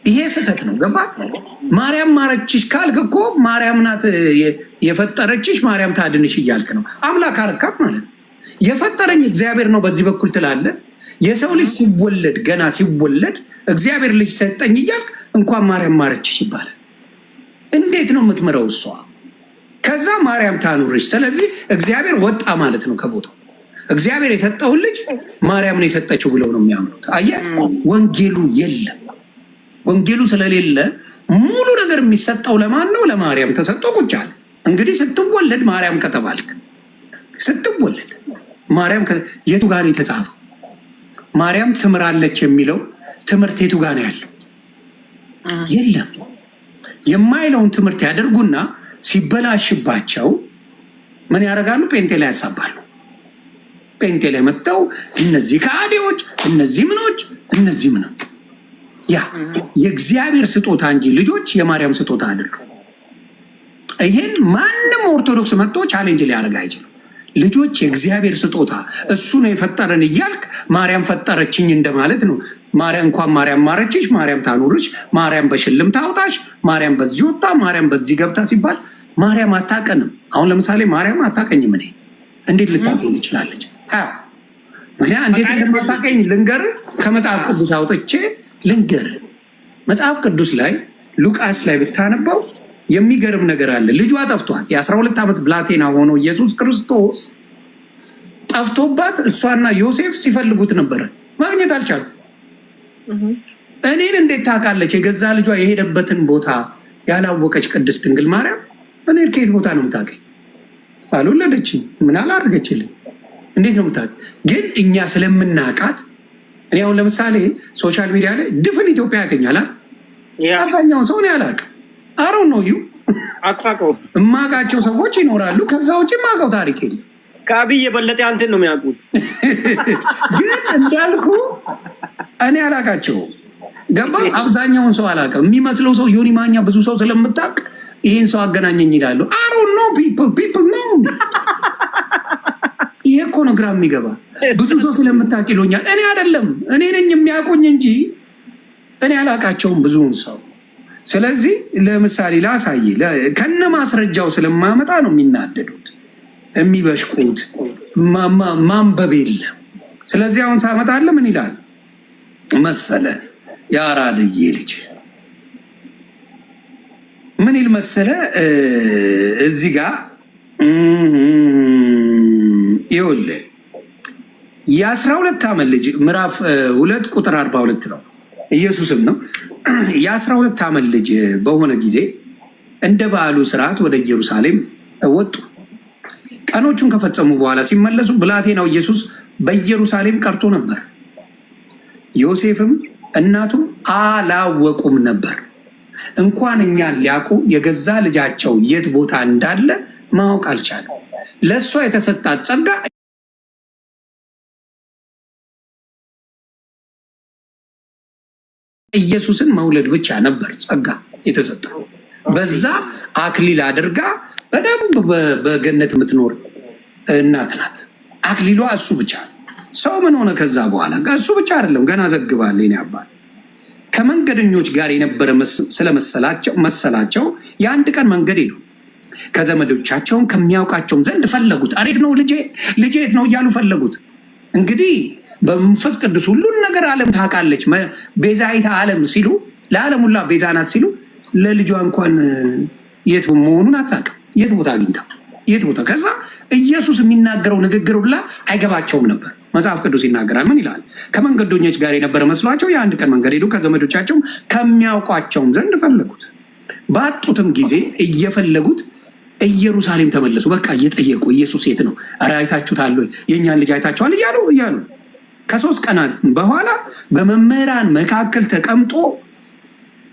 ይሄ ስህተት ነው። ገባ? ማርያም ማረችሽ ካልክ እኮ ማርያም ናት የፈጠረችሽ፣ ማርያም ታድንሽ እያልክ ነው። አምላክ አረካት ማለት ነው። የፈጠረኝ እግዚአብሔር ነው በዚህ በኩል ትላለ። የሰው ልጅ ሲወለድ ገና ሲወለድ እግዚአብሔር ልጅ ሰጠኝ እያልክ እንኳን ማርያም ማረችሽ ይባላል። እንዴት ነው የምትምረው እሷ? ከዛ ማርያም ታኑርሽ። ስለዚህ እግዚአብሔር ወጣ ማለት ነው ከቦታው። እግዚአብሔር የሰጠውን ልጅ ማርያም ነው የሰጠችው ብለው ነው የሚያምኑት። አየህ፣ ወንጌሉ የለም። ወንጌሉ ስለሌለ ሙሉ ነገር የሚሰጠው ለማን ነው? ለማርያም ተሰጥቶ ቁጭ አለ። እንግዲህ ስትወለድ ማርያም ከተባልክ ስትወለድ ማርያም የቱ ጋር ነው የተጻፈው? ማርያም ትምራለች የሚለው ትምህርት የቱ ጋር ነው ያለው? የለም። የማይለውን ትምህርት ያደርጉና ሲበላሽባቸው ምን ያደርጋሉ? ጴንጤ ላይ ያሳባሉ። ጴንጤ ላይ መጥተው እነዚህ ከሃዲዎች፣ እነዚህ ምኖች፣ እነዚህ ምኖች። ያ የእግዚአብሔር ስጦታ እንጂ ልጆች የማርያም ስጦታ አይደሉም። ይሄን ማንም ኦርቶዶክስ መጥቶ ቻሌንጅ ሊያደርግ አይችልም። ልጆች የእግዚአብሔር ስጦታ እሱ ነው የፈጠረን እያልክ ማርያም ፈጠረችኝ እንደማለት ነው። ማርያም እንኳን ማርያም ማረችሽ፣ ማርያም ታኑርሽ፣ ማርያም በሽልም ታውጣሽ፣ ማርያም በዚህ ወጣ፣ ማርያም በዚህ ገብታ ሲባል ማርያም አታቀንም። አሁን ለምሳሌ ማርያም አታቀኝም። እኔ እንዴት ልታቀኝ ትችላለች? ምክንያት እንዴት እንደማታቀኝ ልንገር፣ ከመጽሐፍ ቅዱስ አውጥቼ ልንገር። መጽሐፍ ቅዱስ ላይ ሉቃስ ላይ ብታነባው የሚገርም ነገር አለ። ልጇ ጠፍቷል። የ12 ዓመት ብላቴና ሆኖ ኢየሱስ ክርስቶስ ጠፍቶባት እሷና ዮሴፍ ሲፈልጉት ነበረ፣ ማግኘት አልቻሉ። እኔን እንዴት ታውቃለች? የገዛ ልጇ የሄደበትን ቦታ ያላወቀች ቅድስት ድንግል ማርያም እኔን ከየት ቦታ ነው የምታውቀኝ? አልወለደችኝ፣ ምን አላደረገችልኝ? እንዴት ነው የምታውቀኝ? ግን እኛ ስለምናውቃት እኔ አሁን ለምሳሌ ሶሻል ሚዲያ ላይ ድፍን ኢትዮጵያ ያገኛል። አብዛኛውን ሰው እኔ አላውቅም። አሮ ነው ዩ እማውቃቸው ሰዎች ይኖራሉ። ከዛ ውጭ የማውቀው ታሪክ የለም። ከአብይ የበለጠ አንተን ነው የሚያውቁት። ግን እንዳልኩ እኔ አላውቃቸውም። ገባ? አብዛኛውን ሰው አላውቅም። የሚመስለው ሰው ዮኒ ማኛ ብዙ ሰው ስለምታውቅ ይህን ሰው አገናኘኝ ይላሉ። አሮ ነው ፒፕል ነው። ይሄ እኮ ነው ግራ የሚገባ። ብዙ ሰው ስለምታውቅ ይሎኛል። እኔ አይደለም፣ እኔ ነኝ የሚያውቁኝ እንጂ እኔ አላውቃቸውም ብዙውን ሰው። ስለዚህ ለምሳሌ ላሳይ፣ ከነ ማስረጃው ስለማመጣ ነው የሚናደዱት የሚበሽቁት። ማንበብ የለም። ስለዚህ አሁን ሳመጣለ ምን ይላል መሰለ? የአራድዬ ልጅ ምን ይል መሰለ? እዚህ ጋር ይኸውልህ የ12 ዓመት ልጅ ምዕራፍ 2 ቁጥር 42 ነው። ኢየሱስም ነው። የ12 ዓመት ልጅ በሆነ ጊዜ እንደ በዓሉ ስርዓት ወደ ኢየሩሳሌም ወጡ። ቀኖቹን ከፈጸሙ በኋላ ሲመለሱ ብላቴናው ኢየሱስ በኢየሩሳሌም ቀርቶ ነበር። ዮሴፍም እናቱም አላወቁም ነበር። እንኳን እኛን ሊያውቁ የገዛ ልጃቸው የት ቦታ እንዳለ ማወቅ አልቻለም። ለእሷ የተሰጣት ጸጋ ኢየሱስን መውለድ ብቻ ነበር ጸጋ የተሰጠው። በዛ አክሊል አድርጋ በደንብ በገነት የምትኖር እናት ናት። አክሊሏ እሱ ብቻ። ሰው ምን ሆነ ከዛ በኋላ? እሱ ብቻ አይደለም፣ ገና ዘግባለ ኔ አባት ከመንገደኞች ጋር የነበረ መሰላቸው። የአንድ ቀን መንገድ ሄዱ። ከዘመዶቻቸውን ከሚያውቃቸውም ዘንድ ፈለጉት። አሬት ነው ልጄ የት ነው እያሉ ፈለጉት። እንግዲህ በመንፈስ ቅዱስ ሁሉን ነገር ዓለም ታውቃለች። ቤዛይታ ዓለም ሲሉ ለዓለም ሁላ ቤዛ ናት ሲሉ ለልጇ እንኳን የት መሆኑን አታውቅም። የት ቦታ አግኝታ የት ቦታ። ከዛ ኢየሱስ የሚናገረው ንግግር ሁላ አይገባቸውም ነበር። መጽሐፍ ቅዱስ ይናገራል። ምን ይላል? ከመንገደኞች ጋር የነበረ መስሏቸው የአንድ ቀን መንገድ ሄዱ። ከዘመዶቻቸው ከሚያውቋቸውም ዘንድ ፈለጉት። ባጡትም ጊዜ እየፈለጉት ኢየሩሳሌም ተመለሱ። በቃ እየጠየቁ ኢየሱስ የት ነው? ኧረ አይታችሁታል ወይ? የእኛን ልጅ አይታችኋል? እያሉ ከ3 ቀናት በኋላ በመምህራን መካከል ተቀምጦ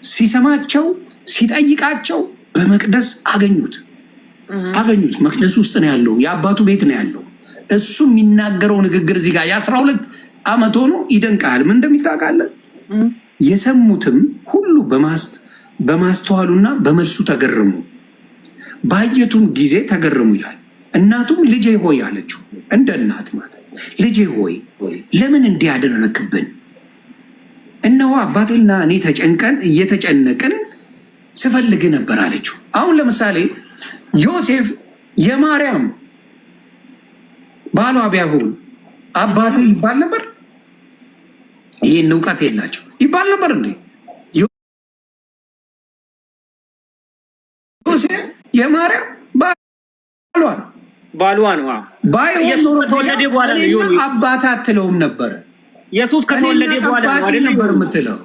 ሲሰማቸው ሲጠይቃቸው በመቅደስ አገኙት። መቅደስ ውስጥ ነው ያለው፣ የአባቱ ቤት ነው ያለው። እሱ የሚናገረው ንግግር እዚህ ጋር የ12 ዓመት ሆኖ ይደንቃል። ምን እንደሚታወቃለን? የሰሙትም ሁሉ በማስተዋሉና በመልሱ ተገረሙ። ባየቱም ጊዜ ተገረሙ ይላል። እናቱም ልጄ ሆይ አለችው። እንደ እናት ማለት ልጄ ሆይ ለምን እንዲህ ያደረክብን? እነሆ አባቴና እኔ ተጨንቀን እየተጨነቅን ስፈልግ ነበር አለችው። አሁን ለምሳሌ ዮሴፍ የማርያም ባሏ ቢያሆን አባት ይባል ነበር? ይህን እውቀት የላቸው ይባል ነበር እንዴ? ዮሴፍ የማርያም ባሏ ነው። ባይሆን ከተወለደ በኋላ ነው አባት አትለውም ነበረ። ኢየሱስ ከተወለደ በኋላ ነው አይደል ነበር የምትለው?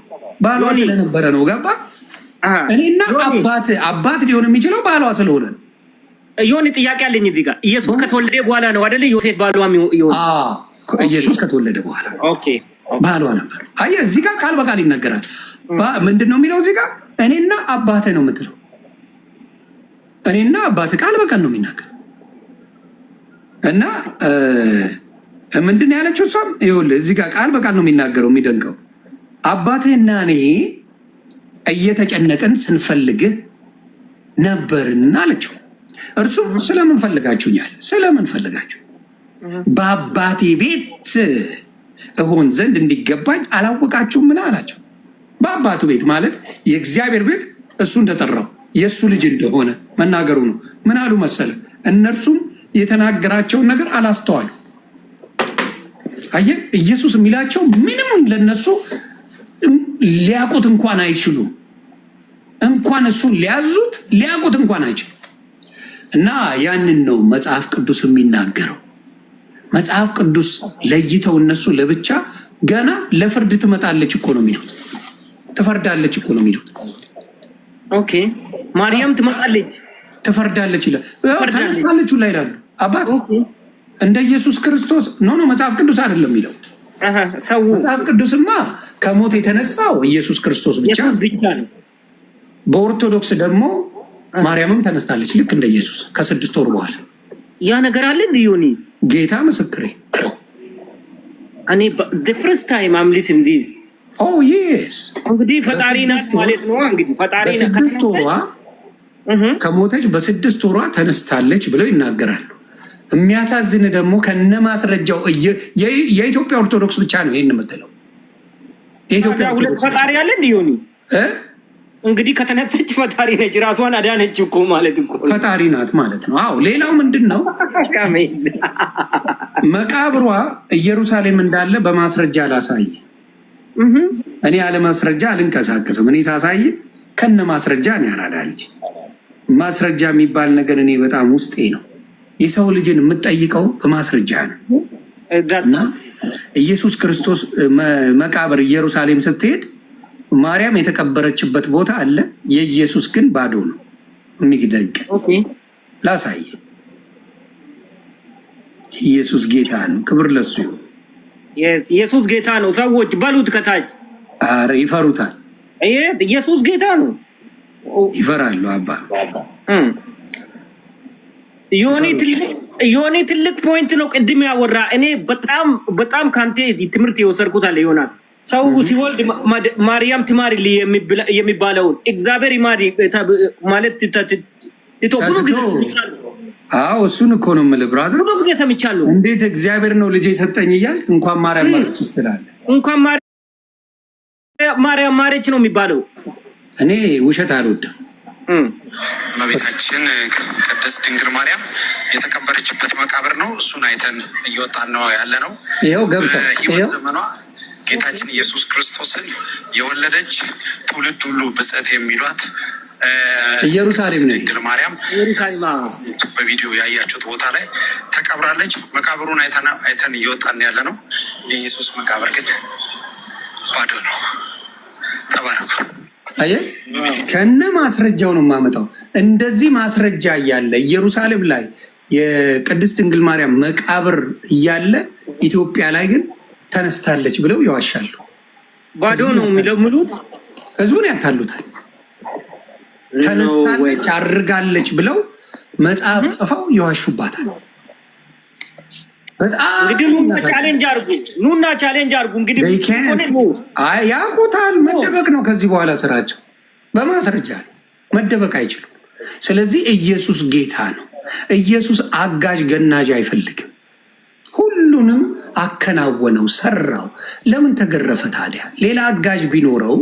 ባሏ ስለነበረ ነው። ገባ? እኔና አባት ሊሆን የሚችለው ባሏ ስለሆነ ነው። የሆነ ጥያቄ አለኝ እዚህ ጋር። ኢየሱስ ከተወለደ በኋላ ነው አይደል ዮሴፍ ባሏ ይሆን? ኢየሱስ ከተወለደ በኋላ ኦኬ ባሏ ነበር። አየህ እዚህ ጋር ቃል በቃል ይነገራል። ምንድን ነው የሚለው እዚህ ጋር? እኔና አባቴ ነው የምትለው። እኔና አባቴ ቃል በቃል ነው የሚናገር እና ምንድን ነው ያለችው እሷም? ይኸውልህ እዚህ ጋር ቃል በቃል ነው የሚናገረው። የሚደንቀው አባቴና እኔ እየተጨነቅን ስንፈልግህ ነበርን አለችው። እርሱ ስለምን ፈልጋችሁኛል? ስለምን ፈልጋችሁ? በአባቴ ቤት እሆን ዘንድ እንዲገባኝ አላወቃችሁም? ምን አላቸው? በአባቱ ቤት ማለት የእግዚአብሔር ቤት እሱ እንደጠራው የእሱ ልጅ እንደሆነ መናገሩ ነው። ምን አሉ መሰለ? እነርሱም የተናገራቸውን ነገር አላስተዋሉ። አየህ ኢየሱስ የሚላቸው ምንም ለነሱ ሊያውቁት እንኳን አይችሉም። እንኳን እሱን ሊያውቁት እንኳን አይችሉም። እና ያንን ነው መጽሐፍ ቅዱስ የሚናገረው። መጽሐፍ ቅዱስ ለይተው እነሱ ለብቻ ገና ለፍርድ ትመጣለች እኮ ነው የሚለው። ትፈርዳለች እኮ ነው የሚለው። ኦኬ ማርያም ትመጣለች ትፈርዳለች ይላል። ተነስታለች ላይ ይላሉ አባት እንደ ኢየሱስ ክርስቶስ ኖ መጽሐፍ ቅዱስ አይደለም የሚለው። መጽሐፍ ቅዱስማ ከሞት የተነሳው ኢየሱስ ክርስቶስ ብቻ ነው። በኦርቶዶክስ ደግሞ ማርያምም ተነስታለች ልክ እንደ ኢየሱስ ከ6 ወር በኋላ። ያ ነገር አለ እንዴ ዮኒ? ጌታ ምስክሬ እኔ the first time I'm listening this yes እንግዲህ ፈጣሪ ናት ማለት ነው። እንግዲህ ፈጣሪ ናት በ6 ወሯ ከሞተች በ6 ወሯ ተነስታለች ብለው ይናገራሉ። የሚያሳዝን ደግሞ ከነ ማስረጃው የኢትዮጵያ ኦርቶዶክስ ብቻ ነው ይሄን የምትለው። የኢትዮጵያ ኦርቶዶክስ ፈጣሪ አለ እንዴ ዮኒ? እንግዲህ ከተነተች ፈጣሪ ነች፣ ራሷን አዳነች እኮ ማለት እኮ ፈጣሪ ናት ማለት ነው። አዎ ሌላው ምንድን ነው? መቃብሯ ኢየሩሳሌም እንዳለ በማስረጃ ላሳይ። እኔ ያለ ማስረጃ አልንቀሳቀስም። እኔ ሳሳይ ከነ ማስረጃ ነው ያራዳልች። ማስረጃ የሚባል ነገር እኔ በጣም ውስጤ ነው። የሰው ልጅን የምጠይቀው በማስረጃ ነው። እና ኢየሱስ ክርስቶስ መቃብር ኢየሩሳሌም ስትሄድ ማርያም የተቀበረችበት ቦታ አለ። የኢየሱስ ግን ባዶ ነው። የሚደንቅ ላሳይ። ኢየሱስ ጌታ ነው። ክብር ለሱ ይሁን። ኢየሱስ ጌታ ነው። ሰዎች በሉት ከታች። አረ ይፈሩታል። ኢየሱስ ጌታ ነው። ይፈራሉ አባ። ዮኒ ትልቅ ፖይንት ነው ቅድም ያወራ። እኔ በጣም ካንተ ትምህርት የወሰድኩት አለ ይሆናል። ሰው ሲወልድ ማርያም ትማሪ የሚባለውን እግዚአብሔር ይማሪ ማለት ትቶ ብዙ ጊዜ አዎ እሱን እኮ ነው የምልህ ብራዘር። ብዙ ጊዜ ሰምቻለሁ። እንዴት እግዚአብሔር ነው ልጅ የሰጠኝ እያል እንኳን ማርያም ማረች ትላለህ። እንኳን ማርያም ማረች ነው የሚባለው። እኔ ውሸት አልወድም። እመቤታችን ቅድስት ድንግል ማርያም የተቀበረችበት መቃብር ነው። እሱን አይተን እየወጣን ነው ያለ ነው። ይኸው ገብተህ ህይወት ዘመኗ ጌታችን ኢየሱስ ክርስቶስን የወለደች ትውልድ ሁሉ ብፅዕት የሚሏት ኢየሩሳሌም ነው። ድንግል ማርያም በቪዲዮ ያያችሁት ቦታ ላይ ተቀብራለች። መቃብሩን አይተን እየወጣን ያለ ነው። የኢየሱስ መቃብር ግን ባዶ ነው። ተባረኩ። አየህ ከነ ማስረጃው ነው የማመጣው። እንደዚህ ማስረጃ እያለ ኢየሩሳሌም ላይ የቅድስት ድንግል ማርያም መቃብር እያለ ኢትዮጵያ ላይ ግን ተነስታለች ብለው ይዋሻሉ። ባዶ ነው የሚሉት ህዝቡን ያታሉታል። ተነስታለች አርጋለች ብለው መጽሐፍ ጽፈው ይዋሹባታል። በጣም እንግዲህ ቻሌንጅ አርጉ እንግዲህ ያውቁታል። መደበቅ ነው ከዚህ በኋላ ስራቸው። በማስረጃ መደበቅ አይችሉም። ስለዚህ ኢየሱስ ጌታ ነው። ኢየሱስ አጋዥ ገናዥ አይፈልግም። ሁሉንም አከናወነው፣ ሰራው። ለምን ተገረፈ ታዲያ? ሌላ አጋዥ ቢኖረው፣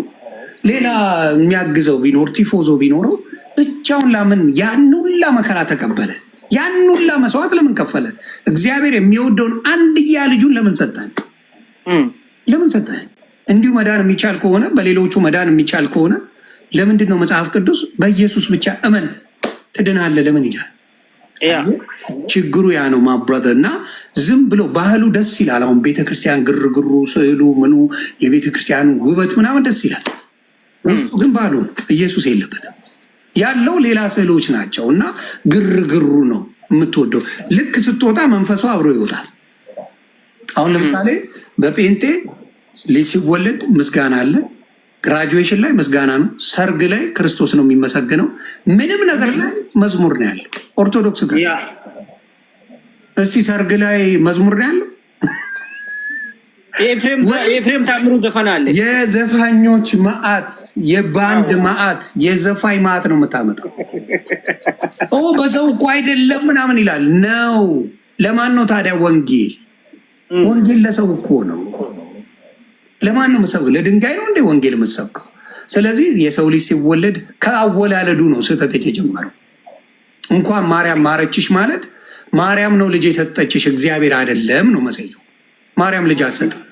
ሌላ የሚያግዘው ቢኖር፣ ቲፎዞ ቢኖረው ብቻውን ለምን ያን ሁላ መከራ ተቀበለ? ያን ሁላ መስዋዕት ለምን ከፈለ? እግዚአብሔር የሚወደውን አንድያ ልጁን ለምን ሰጠን? ለምን ሰጠን? እንዲሁ መዳን የሚቻል ከሆነ በሌሎቹ መዳን የሚቻል ከሆነ ለምንድን ነው መጽሐፍ ቅዱስ በኢየሱስ ብቻ እመን ትድናለህ ለምን ይላል? ችግሩ ያ ነው ማብራዘር። እና ዝም ብሎ ባህሉ ደስ ይላል። አሁን ቤተክርስቲያን ግርግሩ፣ ስዕሉ፣ ምኑ የቤተክርስቲያኑ ውበት ምናምን ደስ ይላል። ውስጡ ግን ባሉ ኢየሱስ የለበትም። ያለው ሌላ ስዕሎች ናቸው እና ግርግሩ ነው የምትወደው። ልክ ስትወጣ መንፈሱ አብሮ ይወጣል። አሁን ለምሳሌ በጴንጤ ሲወለድ ምስጋና አለ፣ ግራጁዌሽን ላይ ምስጋና ነው፣ ሰርግ ላይ ክርስቶስ ነው የሚመሰግነው፣ ምንም ነገር ላይ መዝሙር ነው ያለው። ኦርቶዶክስ ጋር እስቲ ሰርግ ላይ መዝሙር ነው ያለው? የኤፍሬም ታምሩ ዘፈን አለ። የዘፋኞች መዓት፣ የባንድ መዓት፣ የዘፋኝ መዓት ነው የምታመጣው። በሰው እኮ አይደለም ምናምን ይላል ነው። ለማን ነው ታዲያ ወንጌል? ወንጌል ለሰው እኮ ነው። ለማን ነው የምትሰብከው? ለድንጋይ ነው እንዴ ወንጌል የምትሰብከው? ስለዚህ የሰው ልጅ ሲወለድ ከአወላለዱ ነው ስህተት የተጀመረው። እንኳን ማርያም ማረችሽ ማለት ማርያም ነው ልጅ የሰጠችሽ እግዚአብሔር አይደለም ነው መሰዩ። ማርያም ልጅ አትሰጥም።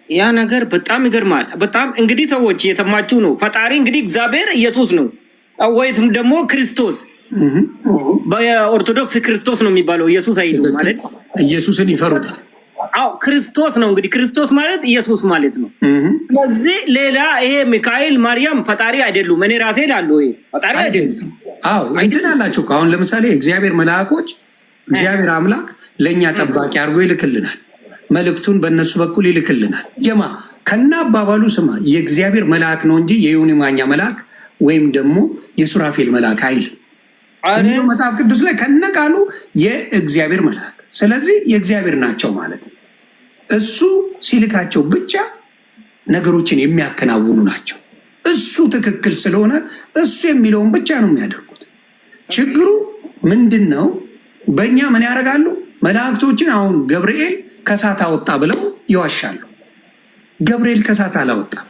ያ ነገር በጣም ይገርማል። በጣም እንግዲህ ሰዎች እየሰማችሁ ነው። ፈጣሪ እንግዲህ እግዚአብሔር ኢየሱስ ነው ወይም ደግሞ ክርስቶስ። በኦርቶዶክስ ክርስቶስ ነው የሚባለው፣ ኢየሱስ አይደለም ማለት። ኢየሱስን ይፈሩታል። አዎ ክርስቶስ ነው እንግዲህ። ክርስቶስ ማለት ኢየሱስ ማለት ነው። ስለዚህ ሌላ ይሄ ሚካኤል ማርያም ፈጣሪ አይደሉም። እኔ ራሴ ላሉ ይሄ ፈጣሪ አይደሉም። አዎ እንትን አላቸው። አሁን ለምሳሌ እግዚአብሔር መልአኮች፣ እግዚአብሔር አምላክ ለእኛ ጠባቂ አድርጎ ይልክልናል። መልእክቱን በእነሱ በኩል ይልክልናል። የማ ከና አባባሉ ስማ፣ የእግዚአብሔር መልአክ ነው እንጂ የዮኒ ማኛ መልአክ ወይም ደግሞ የሱራፌል መልአክ አይልም። እንዲሁ መጽሐፍ ቅዱስ ላይ ከነቃሉ የእግዚአብሔር መልአክ፣ ስለዚህ የእግዚአብሔር ናቸው ማለት ነው። እሱ ሲልካቸው ብቻ ነገሮችን የሚያከናውኑ ናቸው። እሱ ትክክል ስለሆነ እሱ የሚለውን ብቻ ነው የሚያደርጉት። ችግሩ ምንድን ነው? በእኛ ምን ያደርጋሉ? መላእክቶችን አሁን ገብርኤል ከሳት አወጣ ብለው ይዋሻሉ። ገብርኤል ከሳት አላወጣም፣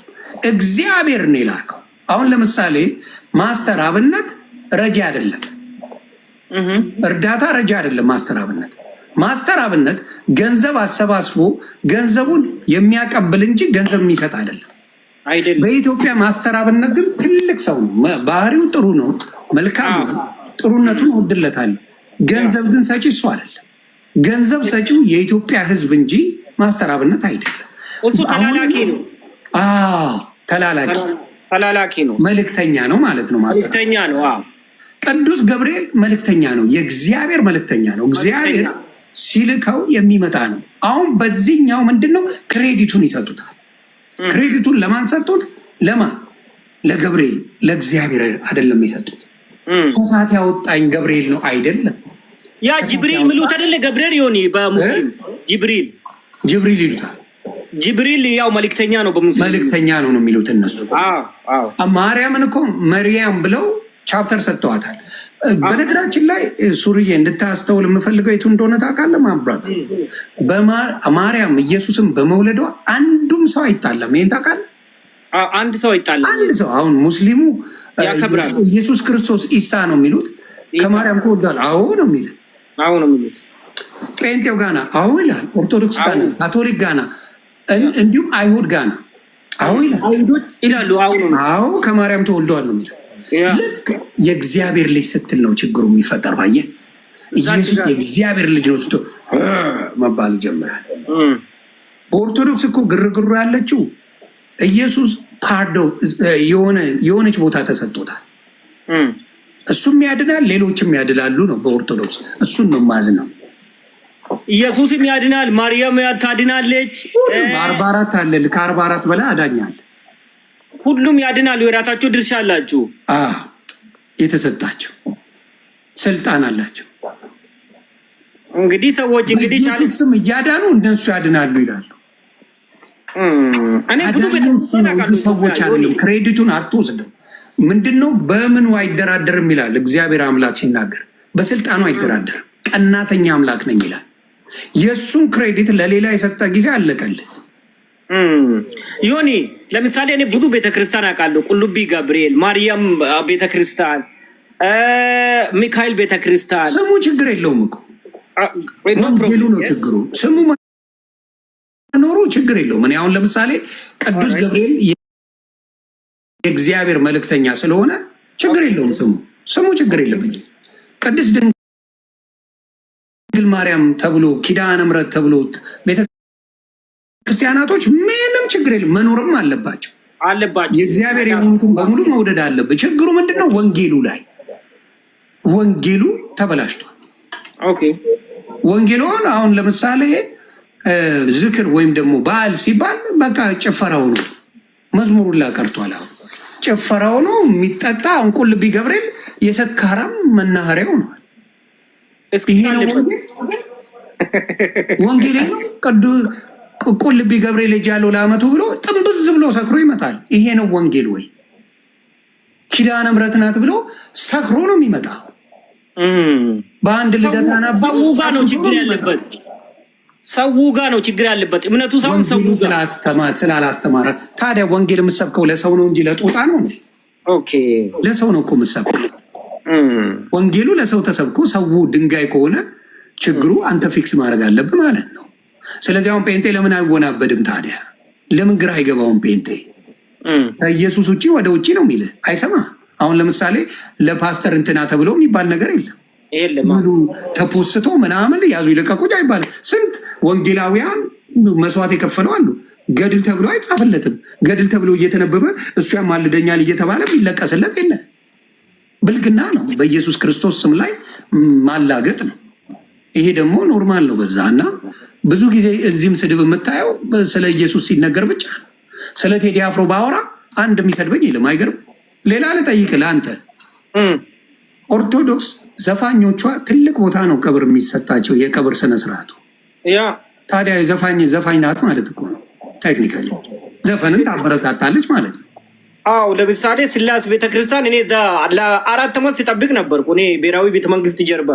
እግዚአብሔር ነው የላከው። አሁን ለምሳሌ ማስተር አብነት ረጃ አይደለም፣ እርዳታ ረጃ አይደለም። ማስተር አብነት ገንዘብ አሰባስቦ ገንዘቡን የሚያቀብል እንጂ ገንዘብ የሚሰጥ አይደለም። በኢትዮጵያ ማስተር አብነት ግን ትልቅ ሰው ነው። ባህሪው ጥሩ ነው፣ መልካም ነው፣ ጥሩነቱን እወድለታለሁ። ገንዘብ ግን ሰጪ እሱ አይደለም። ገንዘብ ሰጪው የኢትዮጵያ ሕዝብ እንጂ ማስተር አብነት አይደለም። እሱ ተላላኪ ነው። ተላላኪ ነው፣ መልእክተኛ ነው ማለት ነው። መልእክተኛ ነው። ቅዱስ ገብርኤል መልእክተኛ ነው፣ የእግዚአብሔር መልእክተኛ ነው። እግዚአብሔር ሲልከው የሚመጣ ነው። አሁን በዚህኛው ምንድነው ክሬዲቱን ይሰጡታል። ክሬዲቱን ለማን ሰጡት? ለማን? ለገብርኤል፣ ለእግዚአብሔር አይደለም የሰጡት። ከሳት ያወጣኝ ገብርኤል ነው አይደለም። ያ ጅብሪል ምሉት አይደለ? ገብርኤል ይሆን በሙስሊም ጅብሪል ይሉታል። ጅብሪል ያው መልእክተኛ ነው፣ በሙስሊም መልእክተኛ ነው ነው የሚሉት እነሱ። ማርያምን እኮ መርያም ብለው ቻፕተር ሰጥተዋታል። በነገራችን ላይ ሱርዬ እንድታስተውል የምፈልገው የቱ እንደሆነ ታውቃለህ? ማብራት ማርያም ኢየሱስን በመውለዷ አንዱም ሰው አይጣለም። ይሄን ታውቃለህ? አንድ ሰው አይጣለም። አንድ ሰው አሁን ሙስሊሙ ኢየሱስ ክርስቶስ ኢሳ ነው የሚሉት፣ ከማርያም ተወልዷል አዎ ነው የሚሉት። አዎ ነው የሚሉት። ጴንጤው ጋና አዎ ይላል፣ ኦርቶዶክስ ጋና፣ ካቶሊክ ጋና፣ እንዲሁም አይሁድ ጋና አዎ ይላሉ። አዎ ከማርያም ተወልዷል ነው የሚሉት። ልክ የእግዚአብሔር ልጅ ስትል ነው ችግሩ የሚፈጠረው። አየህ፣ ኢየሱስ የእግዚአብሔር ልጅ ነው ስትል መባል ይጀምራል። በኦርቶዶክስ እኮ ግርግሩ ያለችው ኢየሱስ ፓርዶ የሆነች ቦታ ተሰጥቶታል። እሱም ያድናል፣ ሌሎችም ያድናሉ ነው በኦርቶዶክስ። እሱን ነው ማዝነው። ኢየሱስም ያድናል፣ ማርያም ታድናለች። 44 አለ፣ ከ44 በላይ አዳኛል። ሁሉም ያድናሉ። የራሳቸው ድርሻ አላቸው፣ የተሰጣቸው ስልጣን አላቸው። እንግዲህ ሰዎች እንግዲህ ስም እያዳኑ እነሱ ያድናሉ ይላሉ። ሰዎች አይደለም፣ ክሬዲቱን አትወስድም። ምንድነው? በምኑ አይደራደርም ይላል እግዚአብሔር አምላክ ሲናገር። በስልጣኑ አይደራደርም። ቀናተኛ አምላክ ነኝ ይላል። የእሱን ክሬዲት ለሌላ የሰጠ ጊዜ አለቀልህ። ዮኒ ለምሳሌ እኔ ብዙ ቤተክርስቲያን አውቃለሁ። ቁልቢ ገብርኤል፣ ማርያም ቤተክርስቲያን፣ ሚካኤል ቤተክርስቲያን። ስሙ ችግር የለውም እኮ ወንጌሉ ነው ችግሩ። ስሙ መኖሩ ችግር የለውም። እኔ አሁን ለምሳሌ ቅዱስ ገብርኤል የእግዚአብሔር መልእክተኛ ስለሆነ ችግር የለውም። ስሙ ችግር የለም እንጂ ቅድስት ድንግል ማርያም ተብሎ ኪዳነ ምሕረት ተብሎ ቤተክርስቲያናቶች ምንም ችግር የለም። መኖርም አለባቸው። የእግዚአብሔር የሆኑትን በሙሉ መውደድ አለብህ። ችግሩ ምንድነው? ወንጌሉ ላይ ወንጌሉ ተበላሽቷል። ወንጌሉን አሁን ለምሳሌ ዝክር ወይም ደግሞ በዓል ሲባል በቃ ጭፈራው ነው፣ መዝሙሩን ላቀርቷል። አሁን ጭፈራው ነው የሚጠጣ። አሁን ቁልቢ ገብርኤል የሰካራም መናኸሪያው ነው። ይሄ ነው ወንጌል ነው። ቁልቢ ገብርኤል ሄጅ ያለው ለአመቱ ብሎ ጥንብዝ ብሎ ሰክሮ ይመጣል። ይሄ ነው ወንጌል ወይ? ኪዳነ ምሕረት ናት ብሎ ሰክሮ ነው የሚመጣው። በአንድ ልደታና ሰው ጋር ነው ችግር ያለበት። ሰው ጋር ነው ችግር ያለበት። እምነቱ ሳይሆን ሰው ጋር ስላላስተማረ። ታዲያ ወንጌል የምትሰብከው ለሰው ነው እንጂ ለጦጣ ነው? ኦኬ ለሰው ነው እኮ የምትሰብከው። ወንጌሉ ለሰው ተሰብኮ ሰው ድንጋይ ከሆነ ችግሩ አንተ ፊክስ ማድረግ አለብህ ማለት ነው። ስለዚህ አሁን ጴንጤ ለምን አይወናበድም ታዲያ? ለምን ግራ አይገባውም? ጴንጤ ከኢየሱስ ውጭ ወደ ውጭ ነው የሚልህ አይሰማ። አሁን ለምሳሌ ለፓስተር እንትና ተብሎ የሚባል ነገር የለም። ተፖስቶ ምናምን ያዙ ይለቀቁኝ አይባልም። ስንት ወንጌላውያን መስዋዕት የከፈለው አሉ። ገድል ተብሎ አይጻፍለትም። ገድል ተብሎ እየተነበበ እሱ ያማልደኛል እየተባለ የሚለቀስለት የለ። ብልግና ነው። በኢየሱስ ክርስቶስ ስም ላይ ማላገጥ ነው። ይሄ ደግሞ ኖርማል ነው በዛ እና ብዙ ጊዜ እዚህም ስድብ የምታየው ስለ ኢየሱስ ሲነገር ብቻ ነው። ስለ ቴዲ አፍሮ ባወራ አንድ የሚሰድበኝ የለም። አይገርም? ሌላ ልጠይቅ ለአንተ ኦርቶዶክስ ዘፋኞቿ ትልቅ ቦታ ነው ቀብር የሚሰጣቸው፣ የቀብር ስነስርዓቱ። ታዲያ ዘፋኝ ናት ማለት እኮ ነው። ቴክኒካሊ ዘፈንን ታበረታታለች ማለት ነው። አዎ ለምሳሌ ስላሴ ቤተክርስቲያን እኔ ለ4 ዓመት ሲጠብቅ ነበርኩ። እኔ ብሔራዊ ቤተመንግስት ጀርባ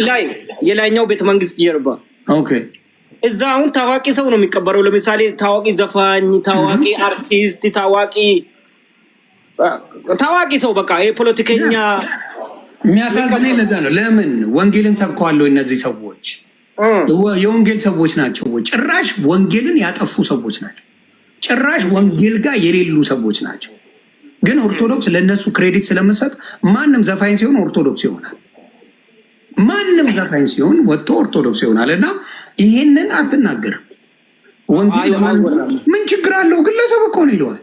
ላይ የላይኛው ቤተመንግስት ጀርባ እዛ አሁን ታዋቂ ሰው ነው የሚቀበረው። ለምሳሌ ታዋቂ ዘፋኝ፣ ታዋቂ አርቲስት፣ ታዋቂ ሰው በቃ የፖለቲከኛ። የሚያሳዝነኝ ለዛ ነው። ለምን ወንጌልን ሰብከዋለሁ? እነዚህ ሰዎች የወንጌል ሰዎች ናቸው። ጭራሽ ወንጌልን ያጠፉ ሰዎች ናቸው። ጭራሽ ወንጌል ጋር የሌሉ ሰዎች ናቸው። ግን ኦርቶዶክስ ለእነሱ ክሬዲት ስለምሰጥ ማንም ዘፋኝ ሲሆን ኦርቶዶክስ ይሆናል። ማንም ዘፋኝ ሲሆን ወጥቶ ኦርቶዶክስ ይሆናል። እና ይሄንን አትናገርም። ወንጌል ምን ችግር አለው? ግለሰብ እኮ ነው ይለዋል።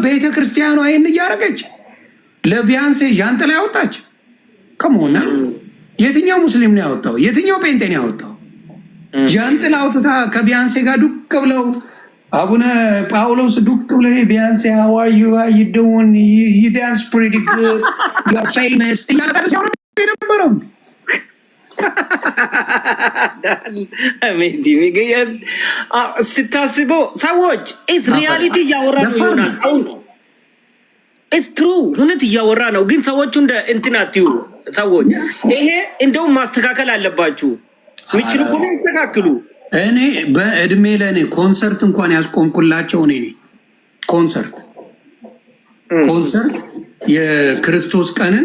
ቤተክርስቲያኗ ይህን እያደረገች ለቢያንሴ ዣንጥላ ያወጣች ከመሆና የትኛው ሙስሊም ነው ያወጣው? የትኛው ጴንጤ ነው ያወጣው? ዣንጥላ አውጥታ ከቢያንሴ ጋር ዱቅ ብለው አቡነ ጳውሎስ ዱቅ ብለው ቢያንሴ ሀዋዩ ይደውን ዳንስ ፕሪቲ ጉድ ፌመስ ነበረው። ስታስበው ሰዎች ሪያሊቲ እያወራ ነው ይሆናል። ትሩ እውነት እያወራ ነው። ግን ሰዎቹ እንደ እንትን አትዩ። ሰዎች ይሄ እንደውም ማስተካከል አለባችሁ። ምችሉ እኮ ያስተካክሉ። እኔ በእድሜ ለእኔ ኮንሰርት እንኳን ያስቆምኩላቸው እኔ ነኝ። ኮንሰርት የክርስቶስ ቀንን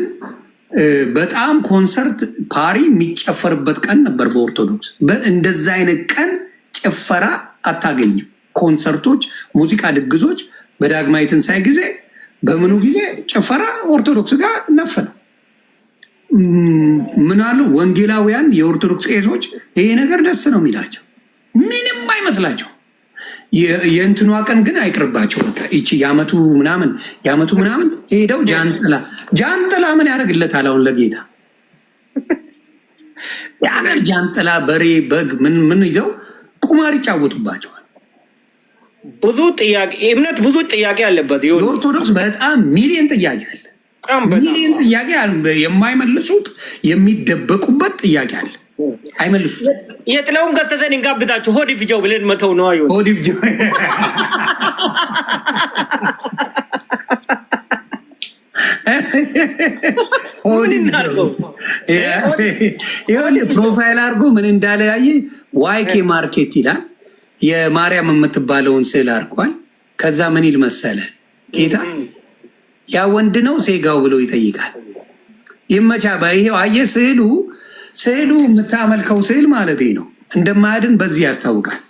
በጣም ኮንሰርት ፓሪ የሚጨፈርበት ቀን ነበር በኦርቶዶክስ። እንደዛ አይነት ቀን ጭፈራ አታገኝም። ኮንሰርቶች፣ ሙዚቃ ድግሶች በዳግማዊ ትንሣኤ ጊዜ በምኑ ጊዜ ጭፈራ ኦርቶዶክስ ጋር ነፈነ። ምናሉ ወንጌላውያን የኦርቶዶክስ ቄሶች ይሄ ነገር ደስ ነው የሚላቸው፣ ምንም አይመስላቸው። የእንትኗ ቀን ግን አይቅርባቸው። በቃ ይቺ የአመቱ ምናምን ሄደው ጃንጥላ ምን ያደርግለታል? አሁን ለጌታ የአገር ጃንጥላ፣ በሬ፣ በግ ምን ይዘው ቁማር ይጫወቱባቸዋል። ብዙ ጥያቄ እምነት ብዙ ጥያቄ አለበት። የኦርቶዶክስ በጣም ሚሊዮን ጥያቄ አለ። ሚሊዮን ጥያቄ የማይመልሱት የሚደበቁበት ጥያቄ አለ። አይመልሱት። የጥለውን ከተተን እንጋብዛችሁ ሆድ ፍጃው ብለን መተው ነው። አዩ ሆድ ፍጃው ይኸውልህ ፕሮፋይል አድርጎ ምን እንዳለ ያየ ዋይኬ ማርኬት ይላል። የማርያም የምትባለውን ስዕል አድርጓል። ከዛ ምን ይል መሰለ ጌታ ያ ወንድ ነው ሴጋው ብሎ ይጠይቃል። ይመቻ ይሄው አየ ስዕሉ የምታመልከው ስዕል ማለት ነው እንደማያድን በዚህ ያስታውቃል።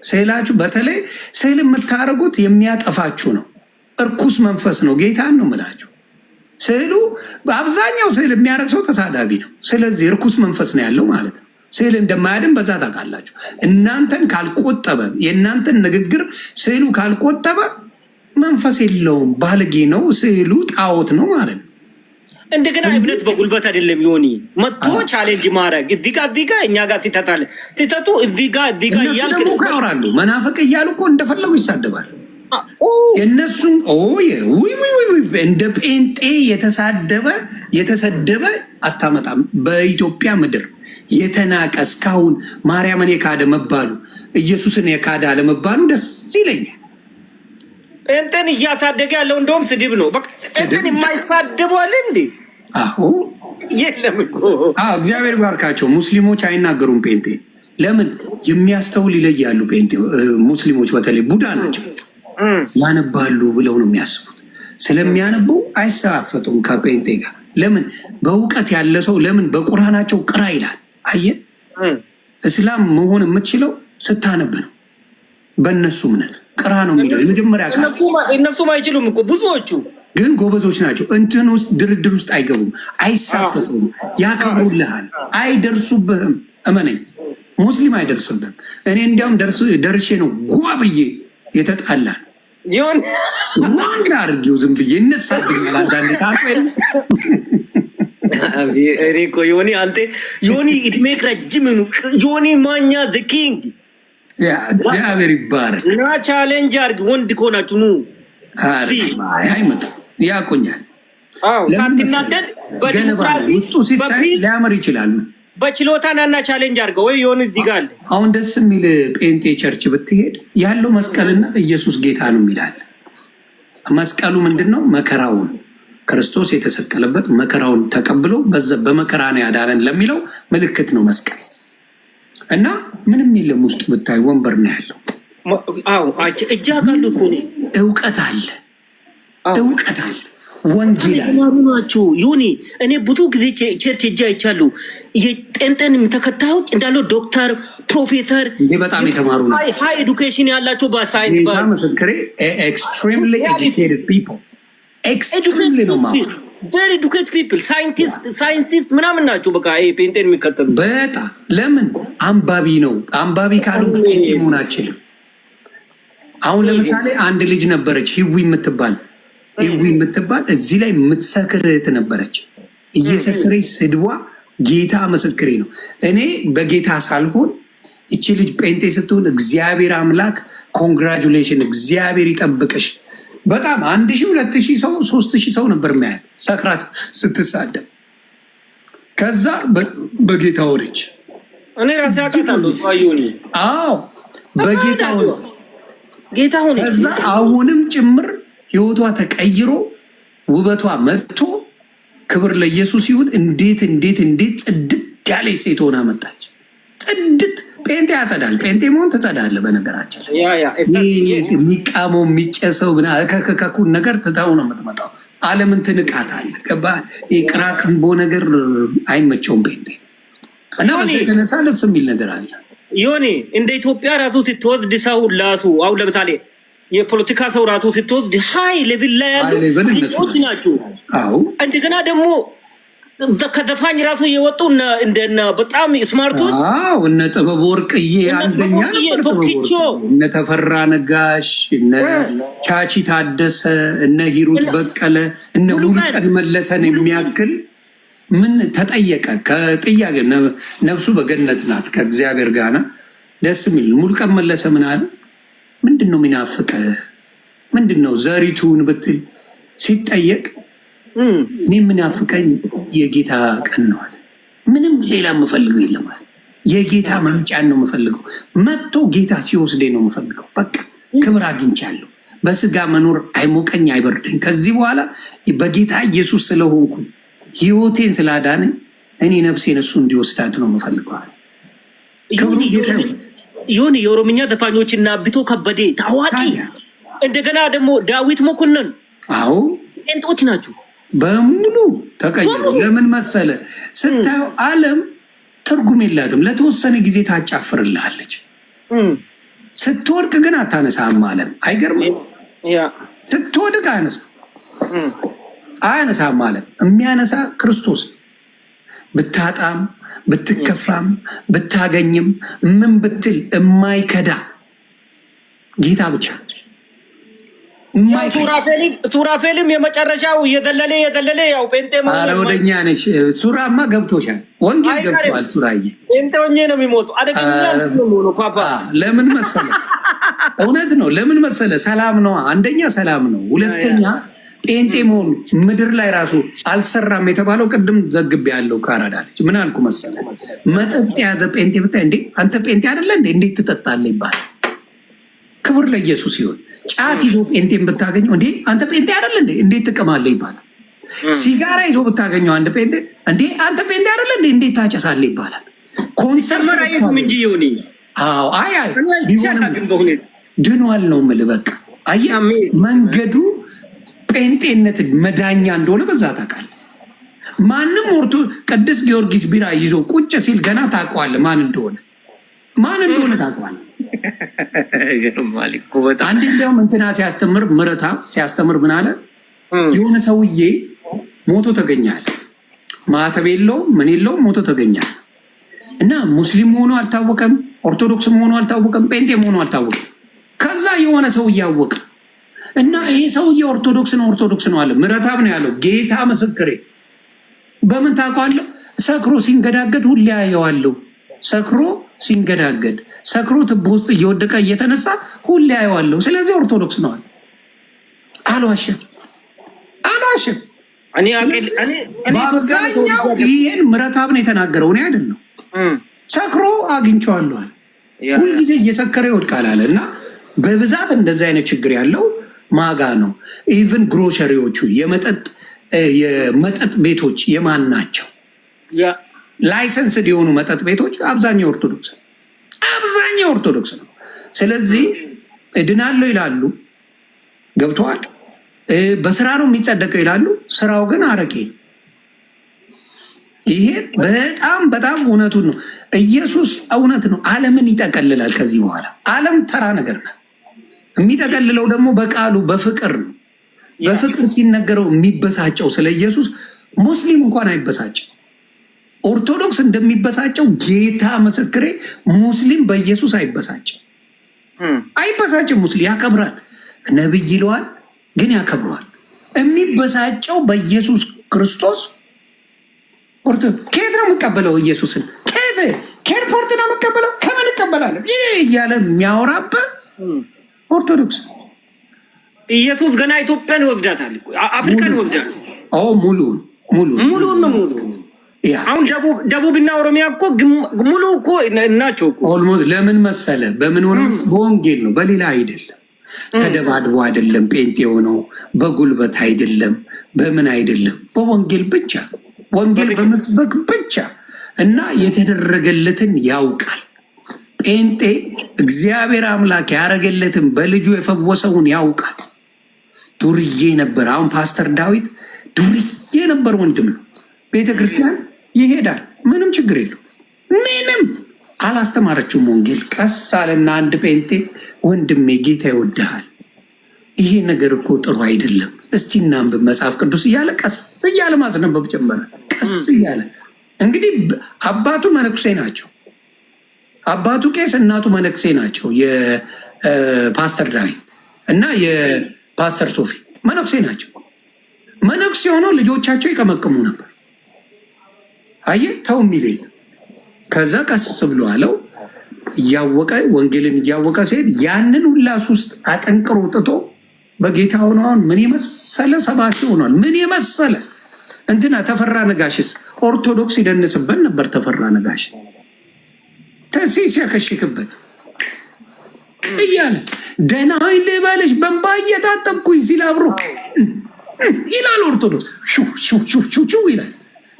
ስዕላችሁ በተለይ ስዕል የምታደርጉት የሚያጠፋችሁ ነው። እርኩስ መንፈስ ነው። ጌታን ነው የምላችሁ። ስዕሉ በአብዛኛው ስዕል የሚያደርግ ሰው ተሳዳቢ ነው። ስለዚህ እርኩስ መንፈስ ነው ያለው ማለት ነው። ስዕል እንደማያድን በዛ ታውቃላችሁ። እናንተን ካልቆጠበ የእናንተን ንግግር ስዕሉ ካልቆጠበ መንፈስ የለውም፣ ባለጌ ነው። ስዕሉ ጣዖት ነው ማለት ነው። እንደገና እምነት በጉልበት አይደለም። ዮኒ መጥቶ ቻሌንጅ ማድረግ እዚህ ጋር እኛ ጋር ሲተታለ ሲተቱ እዚህ ጋር እያልክ ነው ያወራሉ። መናፍቅ እያሉ እኮ እንደፈለጉ ይሳደባሉ። የእነሱም እንደ ጴንጤ የተሰደበ አታመጣም። በኢትዮጵያ ምድር የተናቀ እስካሁን ማርያምን የካደ መባሉ ኢየሱስን የካደ አለመባሉ ደስ ይለኛል። ጴንጤን እያሳደገ ያለው እንደውም ስድብ ነው። በቃ ጴንጤን የማይሳደቡ አለ እንዴ? አዎ የለም እኮ። እግዚአብሔር ባርካቸው። ሙስሊሞች አይናገሩም ጴንጤ። ለምን? የሚያስተውል ይለያሉ። ጴንጤ ሙስሊሞች በተለይ ቡዳ ናቸው። ያነባሉ ብለው ነው የሚያስቡት። ስለሚያነቡ አይሰፋፈጡም ከጴንጤ ጋር። ለምን? በእውቀት ያለ ሰው ለምን በቁርአናቸው ቅራ ይላል። አየ እስላም መሆን የምትችለው ስታነብ ነው። በእነሱ እምነት ቅራ ነው የሚለው የመጀመሪያ ቃል። እነሱም አይችሉም እኮ ብዙዎቹ ግን ጎበዞች ናቸው። እንትን ውስጥ ድርድር ውስጥ አይገቡም፣ አይሳፈጡም፣ ያከብሩልሃል። አይደርሱብህም። እመነኝ፣ ሙስሊም አይደርስብህም። እኔ እንዲያውም ደርሼ ነው ጓ ብዬ የተጣላል ዋንጋ አድርጌው ዝም ብዬ እነሳብኛል። አንዳንድ ታቆ ዮኒ አንተ ዮኒ እድሜክ ረጅም ዮኒ ማኛ ዘ ኪንግ እግዚአብሔር ይባረክ። እና ቻሌንጅ አድርግ። ወንድ ከሆናችሁ ኑ አይመጡ ያቆኛል። ሳትናደድ በዲሞክራሲ ውስጡ ሲታይ ሊያምር ይችላሉ። በችሎታ ናና ቻሌንጅ አድርገው ወይ የሆኑ እዚህ ጋር አለ። አሁን ደስ የሚል ጴንጤ ቸርች ብትሄድ ያለው መስቀልና ኢየሱስ ጌታ ነው የሚላል። መስቀሉ ምንድን ነው? መከራውን ክርስቶስ የተሰቀለበት መከራውን ተቀብሎ በመከራ ነው ያዳነን ለሚለው ምልክት ነው መስቀል። እና ምንም የለም ውስጡ ብታይ ወንበር ነው ያለው። እጃ ካሉ እኮ እውቀት አለ፣ እውቀት አለ። ወንጌል ናቸው ዮኒ። እኔ ብዙ ጊዜ ቸርች እጃ ይቻሉ የጤንጤን ተከታዮች እንዳለው ዶክተር፣ ፕሮፌሰር በጣም የተማሩ ነው። ሃይ ኤዱኬሽን ያላቸው በሳይንስ ምስክሬ ኤክስትሪምሊ ኤጁኬትድ ፒፕል ኤክስትሪምሊ ነው ማለት ቬሪ ኤዱኬትድ ፒፕል ሳይንቲስት ምናምን ናቸው። በቃ ጴንጤን የሚከተሉ በጣም ለምን አንባቢ ነው። አንባቢ ካሉ ጴንጤ መሆን አችልም። አሁን ለምሳሌ አንድ ልጅ ነበረች ሂዊ የምትባል እዚህ ላይ የምትሰክር እህት ነበረች። እየሰክረች ስድቧ ጌታ ምስክሬ ነው። እኔ በጌታ ሳልሆን እቺ ልጅ ጴንጤ ስትሆን እግዚአብሔር አምላክ ኮንግራጁሌሽን፣ እግዚአብሔር ይጠብቅሽ። በጣም 1000 2000 ሰው 3000 ሰው ነበር የሚያያት ሰክራ ስትሳደብ። ከዛ በጌታ ወረች። እኔ ራሴ አውቃታለሁ። አዎ በጌታ ሆነ። ከዛ አሁንም ጭምር ህይወቷ ተቀይሮ ውበቷ መጥቶ ክብር ለኢየሱስ ይሁን። እንዴት ጽድት ያለች ሴት ሆና መጣች። ጽድት ጴንጤ ያጸዳል። ጴንጤ መሆን ትጸዳለህ። በነገራችን የሚቃመው የሚጨሰው ከኩን ነገር ትተው ነው የምትመጣው። ዓለምን ትንቃታለህ። ገባህ? ቅራቅንቦ ነገር አይመቸውም ጴንጤ እና በዛ የተነሳ ደስ የሚል ነገር አለ። ዮኒ እንደ ኢትዮጵያ ራሱ ስትወስድ ሰው ላሱ አሁን ለምሳሌ የፖለቲካ ሰው ራሱ ስትወስድ ሃይ ሌቭል ላይ ያሉ ሰዎች ናቸው። እንደገና ደግሞ ከዘፋኝ ራሱ የወጡ እንደነ በጣም ስማርቶች እነ ጥበብ ወርቅዬ አንደኛ ቶኪቾ፣ እነ ተፈራ ነጋሽ፣ እነ ቻቺ ታደሰ፣ እነ ሂሩት በቀለ፣ እነ ሙሉቀን መለሰን የሚያክል ምን ተጠየቀ? ከጥያቄ ነፍሱ በገነት ናት ከእግዚአብሔር ጋር ደስ የሚል ሙሉቀን መለሰ ምን አለ? ምንድን ነው የሚናፍቅ? ምንድን ነው ዘሪቱን ብትል ሲጠየቅ እኔ የምናፍቀኝ የጌታ ቀን ነው አለ። ምንም ሌላ የምፈልገው የለም አለ። የጌታ መምጫን ነው የምፈልገው። መጥቶ ጌታ ሲወስደኝ ነው የምፈልገው። በቃ ክብር አግኝቻለሁ። በስጋ መኖር አይሞቀኝ አይበርደኝ። ከዚህ በኋላ በጌታ ኢየሱስ ስለሆንኩ ህይወቴን ስላዳነኝ እኔ ነፍሴን እሱ እንዲወስዳት ነው የምፈልገዋል። ይሁን የኦሮምኛ ዘፋኞችና ቢቶ ከበደ ታዋቂ፣ እንደገና ደግሞ ዳዊት መኮንን፣ አዎ ጴንጤዎች ናቸው በሙሉ ተቀይሮ። ለምን መሰለ ስታየው ዓለም ትርጉም የላትም። ለተወሰነ ጊዜ ታጫፍርልሃለች፣ ስትወድቅ ግን አታነሳም። ዓለም አይገርምም? ስትወድቅ አያነሳም። ዓለም የሚያነሳ ክርስቶስ። ብታጣም ብትከፋም ብታገኝም ምን ብትል የማይከዳ ጌታ ብቻ። ሱራፌልም የመጨረሻው የደለለ ያው ጴንጤ ማለት ወደኛ ነች። ሱራማ ገብቶሻል፣ ወንጌል ገብቷል። ሱራዬ ጴንጤ ሆኜ ነው የሚሞቱ። አደገኛ ነው ፓፓ። ለምን መሰለ እውነት ነው። ለምን መሰለ ሰላም ነው። አንደኛ ሰላም ነው። ሁለተኛ ጴንጤ መሆኑ ምድር ላይ ራሱ አልሰራም የተባለው ቅድም ዘግብ ያለው ካራዳለች። ምን አልኩ መሰለ መጠጥ የያዘ ጴንጤ ብታይ እንዴ አንተ ጴንጤ አይደለ እንዴ እንዴት ትጠጣለህ ይባላል። ክብር ለኢየሱስ ይሁን። ጫት ይዞ ጴንጤን ብታገኘው እንዴ አንተ ጴንጤ አይደለ እንዴ እንዴት ትቅማለህ ይባላል። ሲጋራ ይዞ ብታገኘው አንድ ጴንጤ እንዴ አንተ ጴንጤ አይደለ እንዴ እንዴት ታጨሳለህ ይባላል። ኮንሰርት እንጂ ይሁን አይ ድኗል ነው የምልህ። በቃ አየህ መንገዱ ጴንጤነት መዳኛ እንደሆነ በዛ ታውቃለህ። ማንም ቅዱስ ጊዮርጊስ ቢራ ይዞ ቁጭ ሲል ገና ታውቀዋለህ ማን እንደሆነ ታውቀዋለህ። አንዴ እንዲያውም እንትና ሲያስተምር ምረታ ሲያስተምር ምን አለ፣ የሆነ ሰውዬ ሞቶ ተገኛል። ማተብ የለውም ምን የለውም ሞቶ ተገኛል። እና ሙስሊም መሆኑ አልታወቀም፣ ኦርቶዶክስ መሆኑ አልታወቀም፣ ጴንጤ መሆኑ አልታወቀም። ከዛ የሆነ ሰውዬ አወቀ እና ይሄ ሰውዬ ኦርቶዶክስ ነው አለ። ምረታብ ነው ያለው። ጌታ ምስክሬ። በምን ታውቀዋለህ? ሰክሮ ሲንገዳገድ ሁሌ አየዋለሁ። ሰክሮ ትቦ ውስጥ እየወደቀ እየተነሳ ሁሌ አየዋለሁ። ስለዚህ ኦርቶዶክስ ነው አለ። አልዋሸም። በአብዛኛው ይሄን ምረታብ ነው የተናገረው፣ እኔ አይደለም። ሰክሮ አግኝቼዋለሁ አለ። ሁልጊዜ እየሰከረ ይወድቃል አለ። እና በብዛት እንደዚህ አይነት ችግር ያለው ማጋ ነው። ኢቭን ግሮሰሪዎቹ የመጠጥ ቤቶች የማን ናቸው? ላይሰንስ የሆኑ መጠጥ ቤቶች አብዛኛው ኦርቶዶክስ ነው። ስለዚህ እድናለሁ ይላሉ፣ ገብተዋል። በስራ ነው የሚጸደቀው ይላሉ፣ ስራው ግን አረቄ። ይሄ በጣም እውነቱን ነው። ኢየሱስ እውነት ነው። ዓለምን ይጠቀልላል። ከዚህ በኋላ ዓለም ተራ ነገር ነው። የሚጠቀልለው ደግሞ በቃሉ በፍቅር ነው። በፍቅር ሲነገረው የሚበሳጨው ስለ ኢየሱስ ሙስሊም እንኳን አይበሳጭም። ኦርቶዶክስ እንደሚበሳጨው ጌታ ምስክሬ፣ ሙስሊም በኢየሱስ አይበሳጭም። ሙስሊም ያከብራል፣ ነብይ ይለዋል፣ ግን ያከብረዋል። የሚበሳጨው በኢየሱስ ክርስቶስ። ከየት ነው የምቀበለው ኢየሱስን? ከኤርፖርት ነው የምቀበለው? ከምን እቀበላለሁ እያለ የሚያወራበት ኦርቶዶክስ። ኢየሱስ ገና ኢትዮጵያን ይወስዳታል፣ አፍሪካን ይወስዳል። ሙሉ አሁን ደቡብና ኦሮሚያ እኮ ሙሉ እኮ ናቸው እኮ። ለምን መሰለ? በምን ሆነ? በወንጌል ነው፣ በሌላ አይደለም። ተደባድቦ አይደለም ጴንጤ የሆነው፣ በጉልበት አይደለም፣ በምን አይደለም፣ በወንጌል ብቻ፣ ወንጌል በመስበክ ብቻ። እና የተደረገለትን ያውቃል ጴንጤ። እግዚአብሔር አምላክ ያረገለትን በልጁ የፈወሰውን ያውቃል። ዱርዬ ነበር። አሁን ፓስተር ዳዊት ዱርዬ ነበር፣ ወንድም ነው። ቤተክርስቲያን ይሄዳል፣ ምንም ችግር የለው። ምንም አላስተማረችውም ወንጌል። ቀስ አለና አንድ ጴንጤ ወንድሜ ጌታ ይወድሃል፣ ይሄ ነገር እኮ ጥሩ አይደለም፣ እስቲ እናንብብ መጽሐፍ ቅዱስ እያለ ቀስ እያለ ማስነበብ ጀመረ። ቀስ እያለ እንግዲህ አባቱ መነኩሴ ናቸው። አባቱ ቄስ፣ እናቱ መነኩሴ ናቸው። የፓስተር ዳዊት እና የፓስተር ሶፊ መነኩሴ ናቸው። መነኩሴ ሆነው ልጆቻቸው ይቀመቅሙ ነበር። አየህ ተው የሚል የለም። ከዛ ቀስ ብሎ አለው እያወቀ ወንጌልን እያወቀ ሲሄድ ያንን ሁላስ ውስጥ አጠንቅሮ ጥቶ በጌታ ሆነውን ምን የመሰለ ሰባኪ ሆኗል። ምን የመሰለ እንትና ተፈራ ነጋሽስ ኦርቶዶክስ ይደንስበት ነበር። ተፈራ ነጋሽ ሲያከሽክበት እያለ ደህና ሆይ ልበልሽ በንባ እየታጠብኩኝ ሲል አብሮ ይላል። ኦርቶዶክስ ሹ ይላል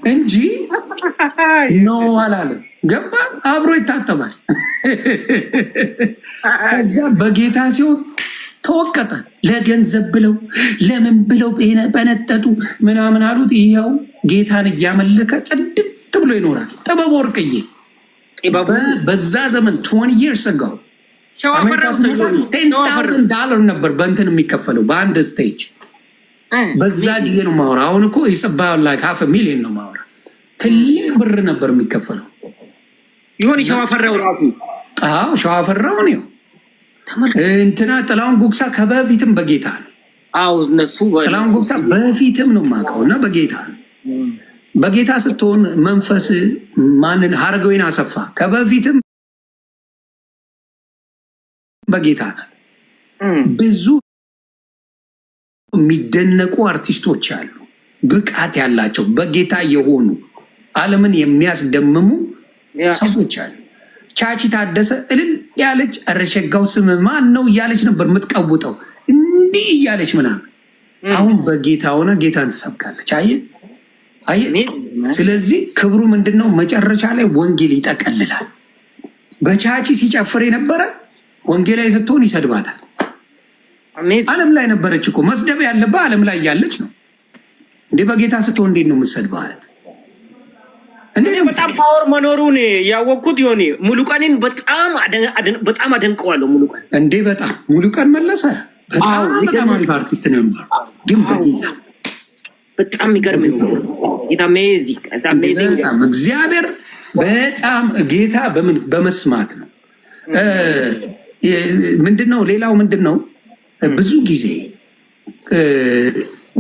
እንጂ ኖ አላለ። ገባ አብሮ ይታጠባል። ከዛ በጌታ ሲሆን ተወቀጠ። ለገንዘብ ብለው ለምን ብለው በነጠጡ ምናምን አሉት። ይኸው ጌታን እያመለከ ጽድት ብሎ ይኖራል። ጥበብ ወርቅዬ በዛ ዘመን 20 years ago $10,000 ነበር በእንትን የሚከፈለው በአንድ ስቴጅ። በዛ ጊዜ ነው ማውራ። አሁን እኮ ይጽባል ላይ $500,000 ነው ማውራ። ትልቅ ብር ነበር የሚከፈለው። ይሁን ሸዋፈራው ራሱ ሸዋፈራው ነው እንትና ጥላሁን ጉግሳ ከበፊትም በጌታ ነው። እነሱ ጥላሁን ጉግሳ በፊትም ነው የማውቀው እና በጌታ ነው። በጌታ ስትሆን መንፈስ ማንን ሀረገወይን አሰፋ ከበፊትም በጌታ ነው። ብዙ የሚደነቁ አርቲስቶች አሉ፣ ብቃት ያላቸው በጌታ የሆኑ ዓለምን የሚያስደምሙ ሰዎች አሉ። ቻቺ ታደሰ እልል ያለች ረሸጋው ስም ማን ነው እያለች ነበር የምትቀውጠው እንዲህ እያለች ምናምን። አሁን በጌታ ሆነ ጌታን ትሰብካለች። አየህ። ስለዚህ ክብሩ ምንድነው? መጨረሻ ላይ ወንጌል ይጠቀልላል። በቻቺ ሲጨፍር የነበረ ወንጌላዊ ስትሆን ይሰድባታል። ዓለም ላይ ነበረች እኮ መስደብ ያለበት ዓለም ላይ ያለች ነው እንዴ። በጌታ ስትሆን እንዴት ነው የምትሰድባት? በጣም ፓወር መኖሩን ያወቅኩት ይሆን ሙሉቀንን በጣም አደንቀዋለሁ። ሙሉቀን እንዴ በጣም ሙሉቀን መለሰ በጣም አሪፍ አርቲስት ነበር፣ ግን በጌታ በጣም የሚገርም ነው። እግዚአብሔር በጣም ጌታ በመስማት ነው። ምንድነው ሌላው ምንድነው? ብዙ ጊዜ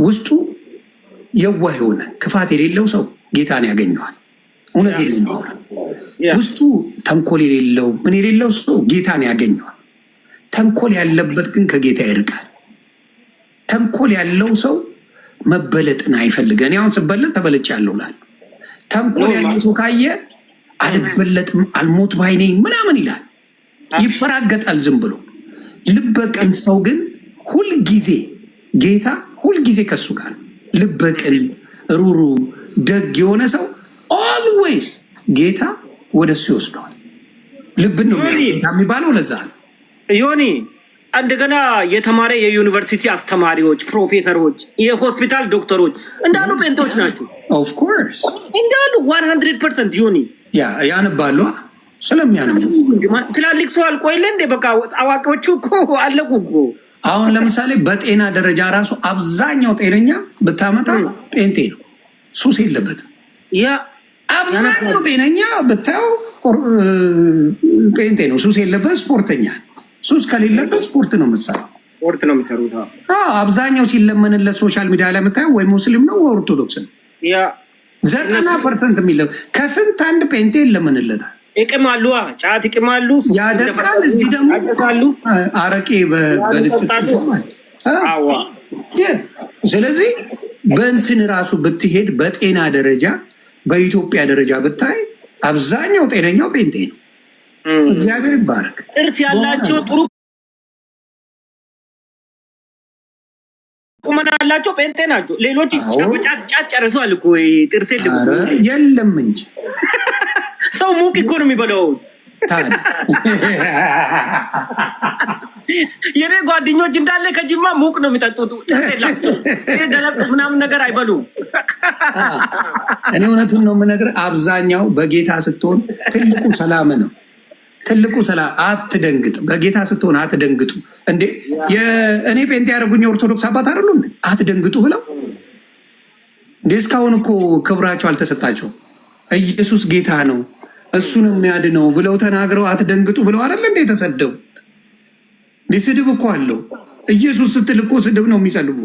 ውስጡ የዋህ የሆነ ክፋት የሌለው ሰው ጌታን ያገኘዋል። እውነት የሌለው ውስጡ ተንኮል የሌለው ምን የሌለው ሰው ጌታን ያገኘዋል። ተንኮል ያለበት ግን ከጌታ ይርቃል። ተንኮል ያለው ሰው መበለጥን አይፈልገን። እኔ አሁን ስበለጥ ተበልጫለሁ እላለሁ። ተንኮል ያለው ሰው ካየ አልበለጥም አልሞት ባይ ነኝ ምናምን ይላል፣ ይፈራገጣል ዝም ብሎ። ልበቅን ሰው ግን ሁልጊዜ ጌታ ሁልጊዜ ከሱ ጋር ልበቅን ሩሩ ደግ የሆነ ሰው ኦልዌይስ ጌታ ወደ እሱ ይወስደዋል። ልብን ነው የሚባለው። ለዛ ነው ዮኒ እንደገና የተማረ የዩኒቨርሲቲ አስተማሪዎች፣ ፕሮፌሰሮች፣ የሆስፒታል ዶክተሮች እንዳሉ ጴንጤዎች ናቸው። ኦፍ ኮርስ እንዳሉ 100% ዮኒ ያነባሉ። ስለሚያነቡ ትላልቅ ሰው አልቆ የለ እንደ በቃ አዋቂዎቹ እኮ አለቁ እኮ። አሁን ለምሳሌ በጤና ደረጃ ራሱ አብዛኛው ጤነኛ ብታመጣ ጴንጤ ነው፣ ሱስ የለበትም። አብዛኛው ጤነኛ ብታየው ጴንጤ ነው፣ ሱስ የለበት፣ ስፖርተኛ። ሱስ ከሌለበት ስፖርት ነው የምትሰራው፣ ስፖርት ነው የሚሰሩት። አብዛኛው ሲለመንለት ሶሻል ሚዲያ ላይ የምታየው ወይ ሙስሊም ነው ወይ ኦርቶዶክስ ነው። 90% የሚለው ከስንት አንድ ጴንጤ ይለመንለታል። ይቅማሉ፣ ጫት ይቅማሉ፣ ያደርጋል። እዚህ ደግሞ አረቄ በልጥጥ ይሰማል። ስለዚህ በእንትን ራሱ ብትሄድ በጤና ደረጃ በኢትዮጵያ ደረጃ ብታይ አብዛኛው ጤነኛው ጴንጤ ነው። እግዚአብሔር ይባረክ። ጥርስ ያላቸው ጥሩ ቁመና ያላቸው ጴንጤ ናቸው። ሌሎች ጫት ጨርሰዋል እኮ ጥርስ የለም እንጂ ሰው ሙቅ እኮ ነው የሚበላው። የኔ ጓደኞች እንዳለ ከጅማ ሙቅ ነው የሚጠጡት። ጥርስ የላቸው ደረቅ ምናምን ነገር አይበሉም። እኔ እውነቱን ነው የምነግርህ። አብዛኛው በጌታ ስትሆን ትልቁ ሰላም ነው። ትልቁ ሰላም አትደንግጥ። በጌታ ስትሆን አትደንግጡ። እንዴ እኔ ጴንጤ ያደረጉኝ ኦርቶዶክስ አባት አይደሉም? አትደንግጡ ብለው እንዴ እስካሁን እኮ ክብራቸው አልተሰጣቸው። ኢየሱስ ጌታ ነው እሱን የሚያድነው ብለው ተናግረው አትደንግጡ ብለው አይደል እንዴ የተሰደቡ? እንዴ ስድብ እኮ አለው። ኢየሱስ ስትል እኮ ስድብ ነው የሚሰልቡ።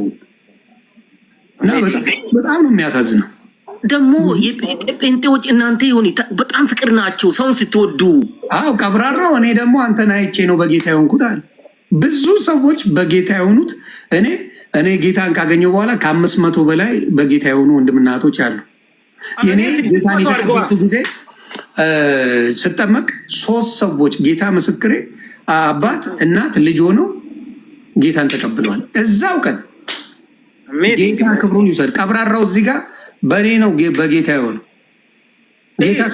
እና በጣም ነው የሚያሳዝነው። ደግሞ የጴንጤዎች እናንተ ይሁን በጣም ፍቅር ናቸው ሰውን ስትወዱ። አዎ ቀብራራው። እኔ ደግሞ አንተን አይቼ ነው በጌታ የሆንኩት አለ። ብዙ ሰዎች በጌታ የሆኑት እኔ ጌታን ካገኘው በኋላ ከ500 በላይ በጌታ የሆኑ ወንድምና እህቶች አሉ። የኔ ጌታን የተቀበልኩ ጊዜ ስጠመቅ 3 ሰዎች ጌታ ምስክሬ አባት እናት ልጅ ሆነው ጌታን ተቀብለዋል። እዛው ቀን ጌታ ክብሩን ይውሰድ። ቀብራራው እዚህ ጋር በእኔ ነው በጌታ የሆነው። ጌታ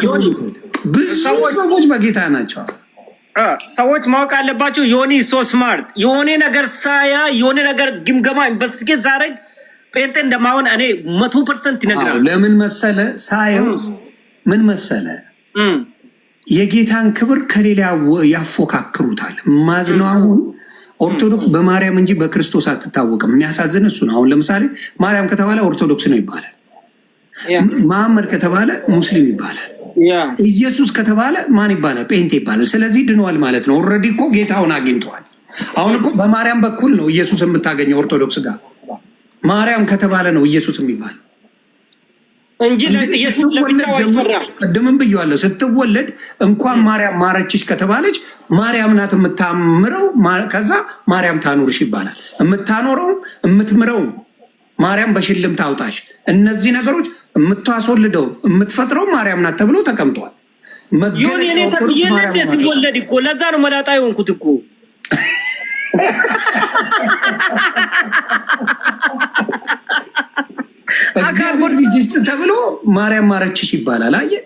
ብዙ ሰዎች በጌታ ናቸው። ሰዎች ማወቅ አለባቸው። ዮኒ ሶ ስማርት የሆነ ነገር ሳያ የሆነ ነገር ግምገማ ኢንቨስቲጌት ዛሬ ጴንጤ እንደማሆን እኔ 100% ይነግራል። ለምን መሰለ ሳየው ምን መሰለ የጌታን ክብር ከሌላ ያፎካክሩታል። ማዝነው አሁን ኦርቶዶክስ በማርያም እንጂ በክርስቶስ አትታወቅም። የሚያሳዝን እሱ ነው። አሁን ለምሳሌ ማርያም ከተባለ ኦርቶዶክስ ነው ይባላል። መሐመድ ከተባለ ሙስሊም ይባላል። ኢየሱስ ከተባለ ማን ይባላል? ጴንጤ ይባላል። ስለዚህ ድኗል ማለት ነው። ኦልሬዲ እኮ ጌታውን አግኝተዋል። አሁን እኮ በማርያም በኩል ነው ኢየሱስ የምታገኘው ኦርቶዶክስ ጋር። ማርያም ከተባለ ነው ኢየሱስ የሚባል እንጂ ለኢየሱስ ለብቻው አይፈራም። ቅድምም ብየዋለሁ። ስትወለድ እንኳን ማርያም ማረችሽ ከተባለች ማርያም ናት የምታምረው። ከዛ ማርያም ታኑርሽ ይባላል። የምታኖረው የምትምረው ማርያም በሽልም ታውጣሽ። እነዚህ ነገሮች የምታስወልደው የምትፈጥረው ማርያም ናት ተብሎ ተቀምጧል። ሲወለድ እኮ ለዛ ነው መላጣ የሆንኩት እኮ እግዚአብሔር ልጅ ስጥ ተብሎ ማርያም ማረችሽ ይባላል። አየህ፣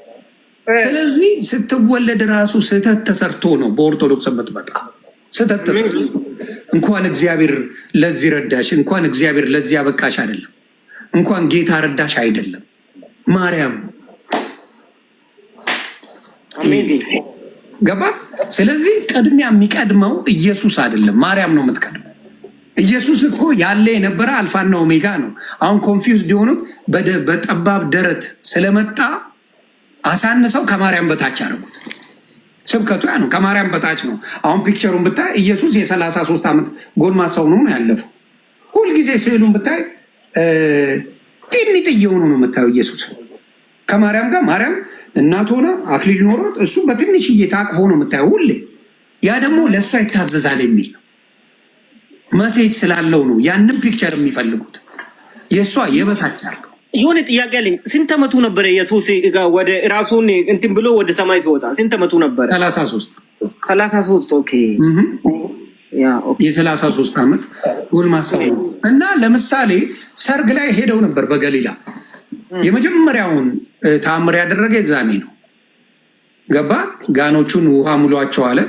ስለዚህ ስትወለድ ራሱ ስህተት ተሰርቶ ነው በኦርቶዶክስ የምትመጣ ስህተት ተሰርቶ። እንኳን እግዚአብሔር ለዚህ ረዳሽ፣ እንኳን እግዚአብሔር ለዚህ አበቃሽ አይደለም፣ እንኳን ጌታ ረዳሽ አይደለም። ማርያም ገባ። ስለዚህ ቅድሚያ የሚቀድመው ኢየሱስ አይደለም፣ ማርያም ነው የምትቀድመው። ኢየሱስ እኮ ያለ የነበረ አልፋና ኦሜጋ ነው። አሁን ኮንፊውዝድ የሆኑት በጠባብ ደረት ስለመጣ አሳንሰው ከማርያም በታች አደረጉት። ስብከቱ ያ ነው፣ ከማርያም በታች ነው። አሁን ፒክቸሩን ብታይ ኢየሱስ የ33 ዓመት ጎልማሳ ሆኖ ነው ያለፈው። ሁልጊዜ ስዕሉን ብታይ ጤንጥ እየሆኑ ነው የምታየው። ኢየሱስ ከማርያም ጋር ማርያም እናት ሆነ አክሊል ኖሮት እሱ በትንሽዬ ታቅፎ ነው የምታየው ሁሌ። ያ ደግሞ ለእሷ ይታዘዛል የሚል ነው። መሴጅ ስላለው ነው ያንን ፒክቸር የሚፈልጉት። የእሷ የበታች አለው። የሆነ ጥያቄ አለኝ። ስንት ዓመቱ ነበረ ኢየሱስ ወደ ራሱን እንትን ብሎ ወደ ሰማይ ሲወጣ? ስንት ዓመቱ ነበረ? 33 ኦኬ። የ33 ዓመት ጎልማሳ እና ለምሳሌ ሰርግ ላይ ሄደው ነበር በገሊላ። የመጀመሪያውን ተአምር ያደረገ ዛኔ ነው። ገባ። ጋኖቹን ውሃ ሙሏቸው አለ።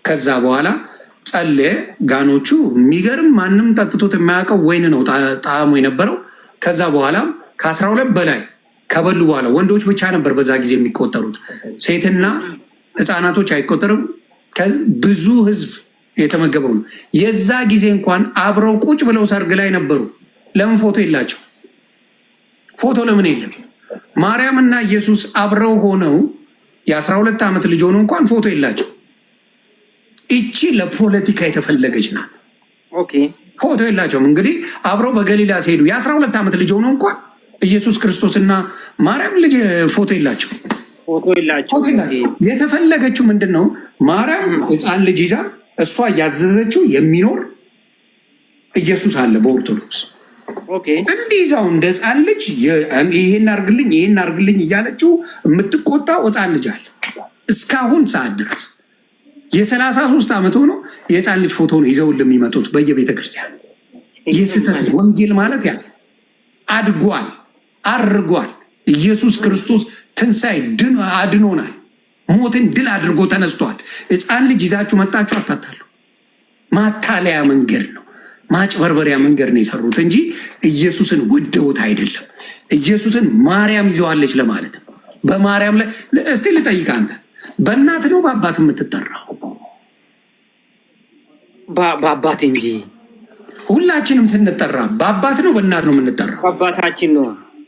ከዛ በኋላ ጸለየ። ጋኖቹ የሚገርም ማንም ጠጥቶት የማያውቀው ወይን ነው ጣዕሙ የነበረው። ከዛ በኋላ ከ12 በላይ ከበሉ በኋላ ወንዶች ብቻ ነበር በዛ ጊዜ የሚቆጠሩት፣ ሴትና ህፃናቶች አይቆጠሩም። ብዙ ህዝብ የተመገበው ነው። የዛ ጊዜ እንኳን አብረው ቁጭ ብለው ሰርግ ላይ ነበሩ። ለምን ፎቶ የላቸው? ፎቶ ለምን የለም? ማርያም እና ኢየሱስ አብረው ሆነው የ12 ዓመት ልጅ ሆነው እንኳን ፎቶ የላቸው። እቺ ለፖለቲካ የተፈለገች ናት። ፎቶ የላቸውም። እንግዲህ አብረው በገሊላ ሲሄዱ የ12 ዓመት ልጅ ሆነው እንኳን ኢየሱስ ክርስቶስና ማርያም ልጅ ፎቶ የላቸው። የተፈለገችው ምንድን ነው? ማርያም ህፃን ልጅ ይዛ እሷ እያዘዘችው የሚኖር ኢየሱስ አለ በኦርቶዶክስ። እንዲህ ይዛው እንደ ህፃን ልጅ ይሄን አርግልኝ ይሄን አርግልኝ እያለችው የምትቆጣው ህፃን ልጅ አለ። እስካሁን ሰዓት ድረስ የ33 ዓመት ሆኖ የህፃን ልጅ ፎቶ ነው ይዘው የሚመጡት በየቤተ ክርስቲያን። የስህተት ወንጌል ማለት ያ አድጓል፣ አርጓል። ኢየሱስ ክርስቶስ ትንሣኤ አድኖናል። ሞትን ድል አድርጎ ተነስቷል። ህፃን ልጅ ይዛችሁ መጣችሁ አታታሉ። ማታለያ መንገድ ነው፣ ማጭበርበሪያ መንገድ ነው የሰሩት እንጂ ኢየሱስን ወደውት አይደለም። ኢየሱስን ማርያም ይዘዋለች ለማለት ነው። በማርያም ላይ እስቲ ልጠይቅ፣ አንተ በእናት ነው በአባት የምትጠራው? በአባት እንጂ ሁላችንም ስንጠራ በአባት ነው በእናት ነው የምንጠራው? በአባታችን ነው።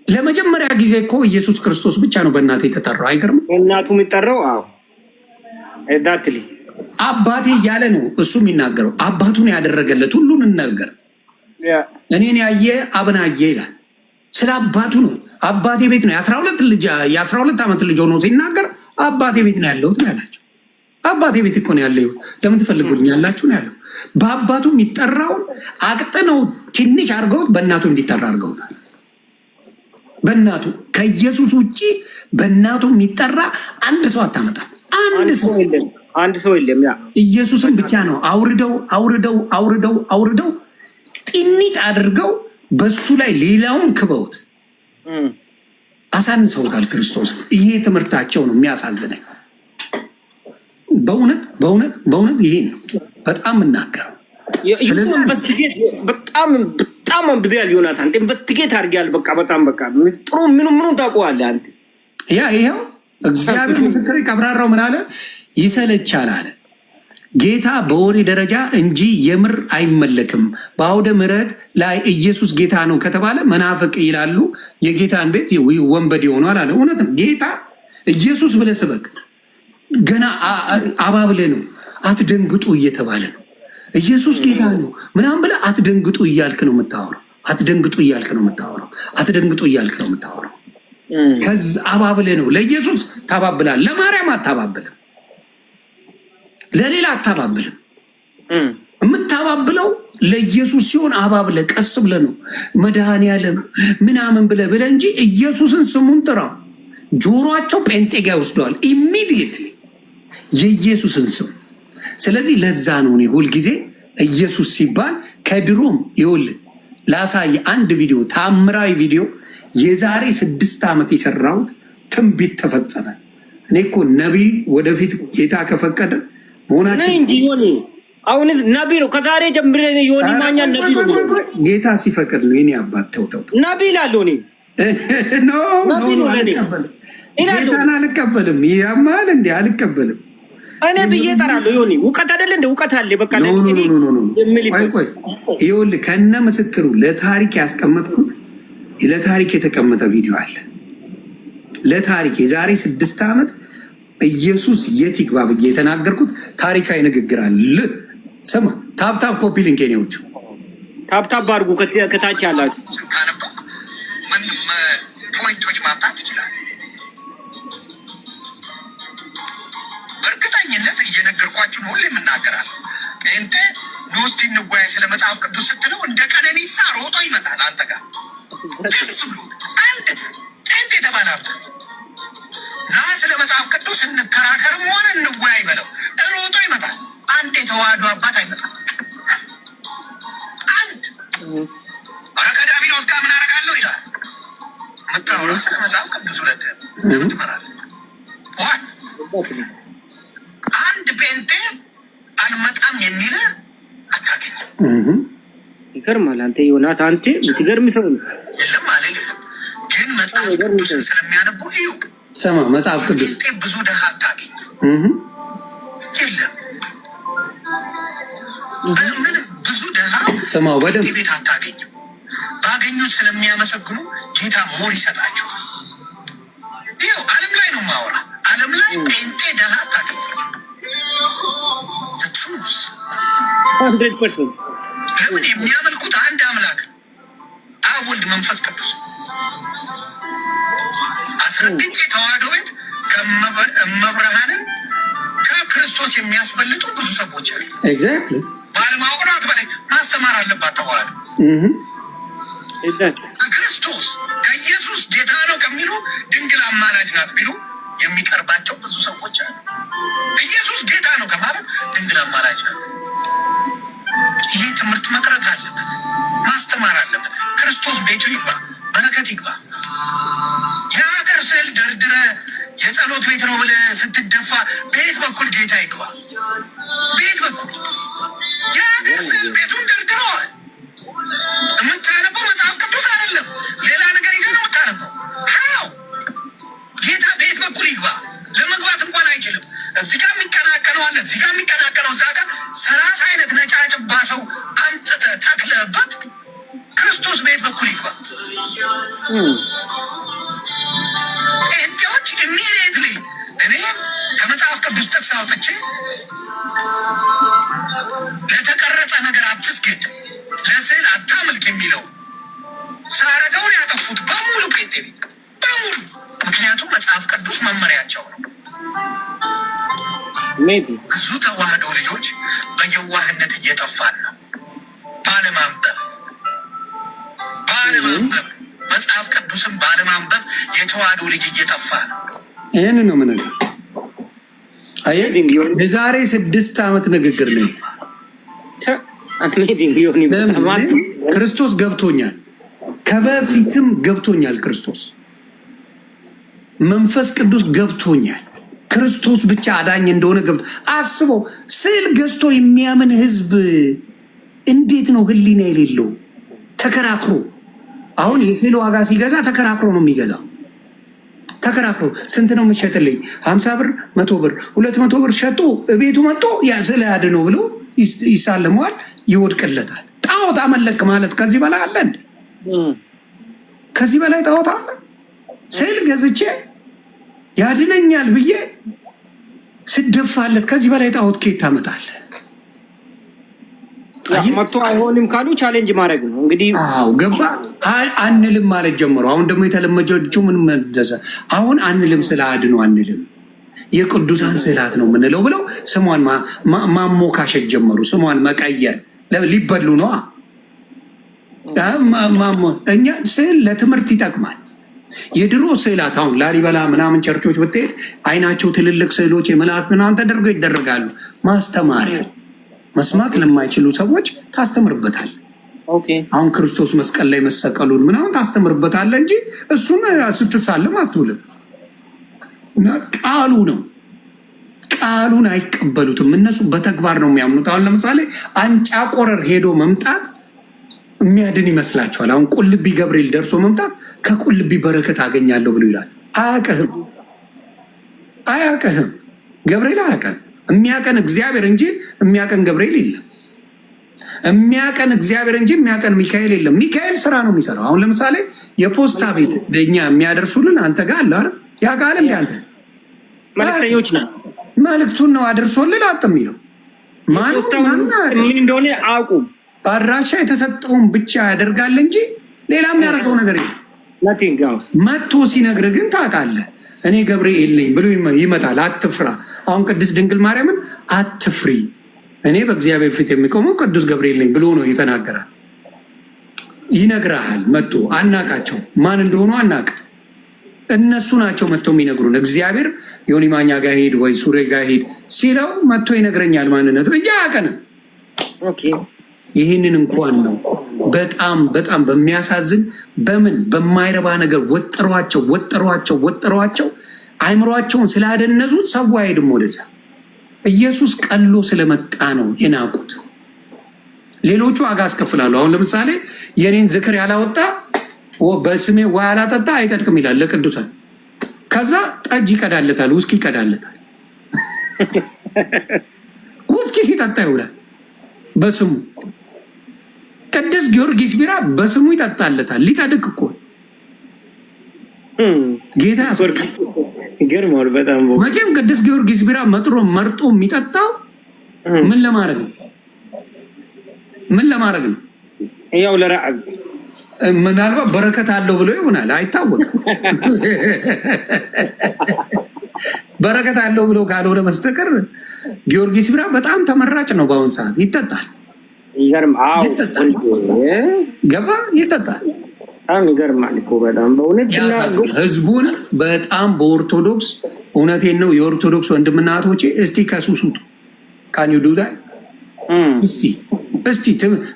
ለመጀመሪያ ጊዜ እኮ ኢየሱስ ክርስቶስ ብቻ ነው በእናት የተጠራው። አይገርም? በእናቱ የሚጠራው አዎ፣ ኤዳትሊ አባቴ እያለ ነው እሱ የሚናገረው። አባቱን ያደረገለት ሁሉን ነገር እኔን ያየ አብን አየ ይላል። ስለ አባቱ ነው። አባቴ ቤት ነው የ12 ዓመት ልጅ ሆኖ ሲናገር አባቴ ቤት ነው ያለሁት ነው ያላቸው። አባቴ ቤት እኮ ነው ያለው፣ ለምን ትፈልጉልኛላችሁ ነው ያለው። በአባቱ የሚጠራውን አቅጥነው ትንሽ አድርገውት በእናቱ እንዲጠራ አድርገውታል። በእናቱ ከኢየሱስ ውጭ በእናቱ የሚጠራ አንድ ሰው አታመጣም። አንድ ሰው የለም። ያ ኢየሱስን ብቻ ነው አውርደው ጢኒት አድርገው በሱ ላይ ሌላውን ክበውት አሳንሰውታል ክርስቶስ። ይሄ ትምህርታቸው ነው የሚያሳዝነኝ። በእውነት በእውነት በእውነት ይሄ ነው በጣም የምናገረው። በጣም በጣም አንብቤያለሁ ዮናታን፣ ኢንቨስቲጌት አድርጌያለሁ። በጣም ጥሩ ምኑን ታውቀዋለህ አንተ። ይኸው እግዚአብሔር ምስክሬ ቀብራራው ምን አለ? ይሰለቻል አለ ጌታ በወሬ ደረጃ እንጂ የምር አይመለክም። በአውደ ምሕረት ላይ ኢየሱስ ጌታ ነው ከተባለ መናፍቅ ይላሉ፣ የጌታን ቤት ወንበዴ ሆኗል አለ። እውነት ነው። ጌታ ኢየሱስ ብለህ ስበክ። ገና አባብለህ ነው አትደንግጡ እየተባለ ነው። ኢየሱስ ጌታ ነው ምናምን ብለህ አትደንግጡ እያልክ ነው የምታወራው። አትደንግጡ እያልክ ነው የምታወራው። አትደንግጡ እያልክ ነው የምታወራው። ከዛ አባብለህ ነው። ለኢየሱስ ታባብላለህ፣ ለማርያም አታባብልም፣ ለሌላ አታባብልም። የምታባብለው ለኢየሱስ ሲሆን አባብለህ ቀስ ብለህ ነው መድኃኔዓለም ምናምን ብለህ እንጂ ኢየሱስን ስሙን ጥራው። ጆሮአቸው ጴንጤ ጋ ይወስደዋል ኢሚዲየትሊ የኢየሱስን ስም። ስለዚህ ለዛ ነው እኔ ሁልጊዜ ኢየሱስ ሲባል ከድሮም ይኸውልህ ላሳይ አንድ ቪዲዮ፣ ታምራዊ ቪዲዮ የዛሬ 6 ዓመት የሰራሁት ትንቢት ተፈጸመ። እኔ እኮ ነቢይ ወደፊት ጌታ ከፈቀደ መሆናችን እንጂ ዮኒ አሁን ነቢይ ነው። ከዛሬ ጀምሬ ዮኒ ማኛ ነቢይ ነው። ጌታ ሲፈቅድ ነው። የኔ አባት ተው ነቢይ ላለው እኔ ኖ አልቀበልም። ጌታን አልቀበልም። ያማል እንዴ አልቀበልም። እኔ ብዬ እጠራለሁ። ዮኒ እውቀት አይደለ እንደ እውቀት አለ። በቃ ኖ ቆይ ይኸውልህ ከነ ምስክሩ ለታሪክ ያስቀመጥኩት ለታሪክ የተቀመጠ ቪዲዮ አለ። ለታሪክ የዛሬ 6 ዓመት ኢየሱስ የት ይግባ ብዬ የተናገርኩት ታሪካዊ ንግግር አለ። ስማ፣ ታፕታፕ ኮፒ ሊንክ ኔዎቹ ታፕታፕ አድርጉ። ከታች ያላችሁ ፖይንቶች ማምጣት ይችላል። በእርግጠኝነት እየነገርኳችሁ ሁሌ የምናገራለሁ። ጴንጤ ኖስቲ እንጓያ ስለ መጽሐፍ ቅዱስ ስትለው እንደ ቀነኒሳ ሮጦ ይመጣል አንተ ጋር ደስ ብሎ አንድ ጴንጤ ተባላብተ ና ስለ መጽሐፍ ቅዱስ እንከራከርም ሆነ እንወያይ በለው ሮጦ ይመጣል። አንድ የተዋህዶ አባት አይመጣም። አንድ ከዳቢሎስ ጋር ምን አደርጋለሁ ይላል። ምታወራ ስለ መጽሐፍ ቅዱስ ሁለት ትፈራለህ። አንድ ጴንጤ አልመጣም የሚል አታገኝም። ይገርማል። አንተ ዮናት አንተ ምትገርም ሰው ነው። የለም አልልህም፣ ግን መጽሐፍ ቅዱስን ስለሚያነቡ እዩ። ስማ መጽሐፍ ቅዱስ ብዙ ደሃ አታገኝ። የለም ምንም ብዙ ደሃ ስማው በደንብ ቤት አታገኝም። ባገኙት ስለሚያመሰግኑ ጌታ ሞር ይሰጣቸዋል። ይኸው ዓለም ላይ ነው ማወራ። ዓለም ላይ ጴንጤ ደሃ አታገኝ። ትሩስ 100% ለምን የሚያመልኩት አንድ አምላክ አብ ወልድ መንፈስ ቅዱስ። አስረግጬ ተዋህዶ ቤት እመብርሃንን ከክርስቶስ የሚያስበልጡ ብዙ ሰዎች አሉ። ኤግዛክትሊ ባለማወቅ ነው አትበለኝ። ማስተማር አለባት ተዋህዶ። ክርስቶስ ከኢየሱስ ጌታ ነው ከሚሉ ድንግል አማላጅ ናት ቢሉ የሚቀርባቸው ብዙ ሰዎች አሉ። ኢየሱስ ጌታ ነው ከማለት ድንግል አማላጅ ናት። ይህ ትምህርት መቅረት አለበት፣ ማስተማር አለበት። ክርስቶስ ቤቱ ይግባ፣ በረከት ይግባ። የሀገር ስዕል ደርድረ የጸሎት ቤት ነው ብለህ ስትደፋ በየት በኩል ጌታ ይግባ? በየት በኩል? የሀገር ስዕል ቤቱን ደርድረዋል። የምታነበው መጽሐፍ ቅዱስ አይደለም፣ ሌላ ነገር ይዘህ ነው የምታነበው። ሀው ጌታ በየት በኩል ይግባ? ለመግባት እንኳን አይችልም። እዚህ ጋር የሚቀናቀነው አለ፣ እዚህ ጋር የሚቀናቀነው እዛ ጋር 30 አይነት ነጫጭባ ሰው አምጥተህ ተክለህበት ክርስቶስ በየት በኩል ይግባ? ጴንጤዎች ኢሚዲየትሊ እኔ ከመጽሐፍ ቅዱስ ጥቅስ አውጥቼ ለተቀረጸ ነገር አትስገድ፣ ለስዕል አታምልክ የሚለው ሳረገውን ያጠፉት በሙሉ ጴንጤ ቤት በሙሉ። ምክንያቱም መጽሐፍ ቅዱስ መመሪያቸው ነው። ብዙ ተዋህዶ ልጆች በየዋህነት እየጠፋን ነው። ባለማንበብ መጽሐፍ ቅዱስን ባለማንበብ የተዋህዶ ልጅ እየጠፋ ነው። ይህንን ነው ምን የዛሬ 6 ዓመት ንግግር ነው። ክርስቶስ ገብቶኛል፣ ከበፊትም ገብቶኛል። ክርስቶስ መንፈስ ቅዱስ ገብቶኛል። ክርስቶስ ብቻ አዳኝ እንደሆነ ገብቶ አስበው። ስዕል ገዝቶ የሚያምን ህዝብ እንዴት ነው ህሊና የሌለው? ተከራክሮ አሁን የስዕል ዋጋ ሲገዛ ተከራክሮ ነው የሚገዛው። ተከራክሮ ስንት ነው የምትሸጥልኝ? 50 ብር፣ 100 ብር፣ 200 ብር ሸጦ ቤቱ መጥቶ ያ ስዕል አድነው ብሎ ይሳለመዋል፣ ይወድቅለታል። ጣዖት አመለክ ማለት ከዚህ በላይ አለ እንዴ? ከዚህ በላይ ጣዖት አለ? ስዕል ገዝቼ ያድነኛል ብዬ ስደፋለት ከዚህ በላይ ጣዖት ከየት ታመጣለህ? መጥቶ አይሆንም ካሉ ቻሌንጅ ማድረግ ነው እንግዲህ። አዎ ገባ አንልም ማለት ጀመሩ። አሁን ደግሞ የተለመደችው ምን መደሰ አሁን አንልም፣ ስለ አድኖ አንልም፣ የቅዱሳን ስዕላት ነው የምንለው ብለው ስሟን ማሞካሸት ጀመሩ። ስሟን መቀየር ሊበሉ ነዋ። እኛ ስዕል ለትምህርት ይጠቅማል። የድሮ ስዕላት አሁን ላሊበላ ምናምን ቸርቾች ብትሄድ አይናቸው ትልልቅ ስዕሎች የመላእክት ምናምን ተደርገው ይደረጋሉ። ማስተማሪያ መስማት ለማይችሉ ሰዎች ታስተምርበታል። አሁን ክርስቶስ መስቀል ላይ መሰቀሉን ምናምን ታስተምርበታለ እንጂ እሱን ስትሳለም አትውልም። ቃሉ ነው። ቃሉን አይቀበሉትም እነሱ፣ በተግባር ነው የሚያምኑት። አሁን ለምሳሌ አንጫቆረር ሄዶ መምጣት የሚያድን ይመስላቸዋል። አሁን ቁልቢ ገብርኤል ደርሶ መምጣት ከቁልቢ በረከት አገኛለሁ ብሎ ይላል። አያውቅህም። ገብርኤል አያውቅህም። የሚያቀን እግዚአብሔር እንጂ የሚያቀን ገብርኤል የለም። የሚያቀን እግዚአብሔር እንጂ የሚያቀን ሚካኤል የለም። ሚካኤል ስራ ነው የሚሰራው። አሁን ለምሳሌ የፖስታ ቤት እኛ የሚያደርሱልን አንተ ጋር አለ አይደል? ያ ቃል እንደ አንተ መልእክተኞች ነው። መልእክቱን ነው አድርሶልን አጥ የሚለው ምን እንደሆነ አውቁ። አድራሻ የተሰጠውን ብቻ ያደርጋል እንጂ ሌላ የሚያደርገው ነገር የለም። መጥቶ ሲነግር ግን ታውቃለህ፣ እኔ ገብርኤል ነኝ ብሎ ይመጣል። አትፍራ። አሁን ቅድስት ድንግል ማርያምን አትፍሪ፣ እኔ በእግዚአብሔር ፊት የሚቆመው ቅዱስ ገብርኤል ነኝ ብሎ ነው የተናገራል። ይነግርሃል መጥቶ። አናቃቸው ማን እንደሆኑ አናቅ። እነሱ ናቸው መጥተው የሚነግሩን። እግዚአብሔር ዮኒ ማኛ ጋር ሄድ ወይ ሱሬ ጋር ሄድ ሲለው መጥቶ ይነግረኛል ማንነቱ እንጂ አያውቀንም። ይህንን እንኳን ነው በጣም በጣም በሚያሳዝን በምን በማይረባ ነገር ወጥሯቸው አይምሯቸውን ስላደነዙት ሰው አይሄድም ወደዛ። ኢየሱስ ቀሎ ስለመጣ ነው የናቁት። ሌሎቹ ዋጋ አስከፍላሉ። አሁን ለምሳሌ የኔን ዝክር ያላወጣ በስሜ ውሃ ያላጠጣ አይጸድቅም ይላል ለቅዱሳን። ከዛ ጠጅ ይቀዳለታል፣ ውስኪ ይቀዳለታል። ውስኪ ሲጠጣ ይውላል በስሙ። ቅዱስ ጊዮርጊስ ቢራ በስሙ ይጠጣለታል። ሊጸድቅ እኮ ጌታ ይገርማል በጣም። መቼም ቅዱስ ጊዮርጊስ ቢራ መርጦ የሚጠጣው ምን ለማድረግ ነው? ምን ለማድረግ ነው? ያው ለራዕብ ምናልባት በረከት አለው ብሎ ይሆናል፣ አይታወቅም። በረከት አለው ብሎ ካልሆነ በስተቀር ጊዮርጊስ ቢራ በጣም ተመራጭ ነው በአሁኑ ሰዓት። ይጠጣል፣ ይጠጣል፣ ገባ ይጠጣል። ይገርማል እኮ በጣም በእውነት ህዝቡን በጣም በኦርቶዶክስ እውነቴን ነው። የኦርቶዶክስ ወንድምና እህቶቼ እስቲ ከሱስ ውጡ። ካን ዩ ዱ ዳት?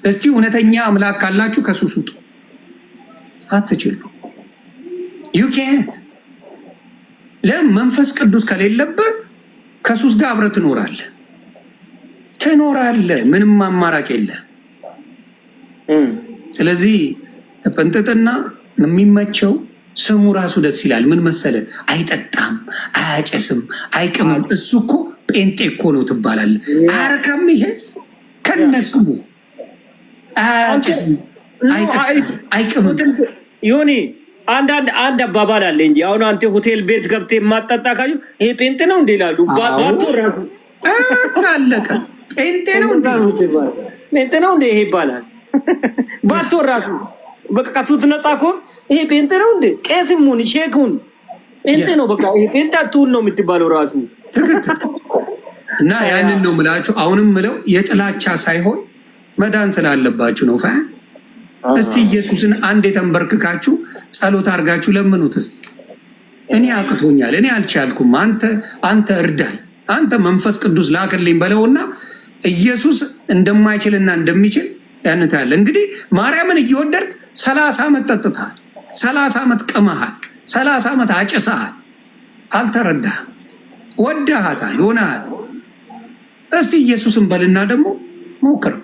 እስቲ እውነተኛ አምላክ ካላችሁ ከሱስ ውጡ። አትችሉ። ዩ ካንት። ለምን? መንፈስ ቅዱስ ከሌለበት ከሱስ ጋር አብረህ ትኖራለህ። ምንም አማራጭ የለም። ስለዚህ ጴንጤጥና የሚመቸው ስሙ ራሱ ደስ ይላል። ምን መሰለ? አይጠጣም፣ አያጨስም፣ አይቅምም። እሱ እኮ ጴንጤ እኮ ነው ትባላለህ። አረከም ይሄ ከነስሙ አያጨስም፣ አይቅምም። ዮኒ አንድ አባባል አለ እንጂ አሁን አንተ ሆቴል ቤት ገብተህ የማጠጣ ካዩ ይሄ ጴንጤ ነው እንዴ ይላሉ። ባቶ ራሱ አለቀ። ጴንጤ ነው እንዴ ይሄ ይባላል። ባቶ ራሱ በቃ ከሱስ ነፃ ከሆን ይሄ ጴንጤ ነው እንዴ? ቄስም ሁን ሼክሁን ጴንጤ ነው በቃ። ይሄ ጴንጤ አትሁን ነው የምትባለው ራሱ። እና ያንን ነው የምላችሁ። አሁንም ምለው የጥላቻ ሳይሆን መዳን ስላለባችሁ ነው። እስቲ ኢየሱስን አንድ የተንበርክካችሁ ጸሎት አድርጋችሁ ለምኑት እስቲ። እኔ አቅቶኛል፣ እኔ አልቻልኩም፣ አንተ እርዳኝ፣ አንተ መንፈስ ቅዱስ ላክልኝ በለውና ኢየሱስ እንደማይችልና እንደሚችል ያንታል። እንግዲህ ማርያምን እየወደድክ 30 ዓመት ጠጥተሃል፣ 30 ዓመት ቅመሃል፣ 30 ዓመት አጭሰሃል። አልተረዳህም። ወደሃታል፣ ሆነሃል። እስቲ ኢየሱስን በልና ደግሞ ሞክረው።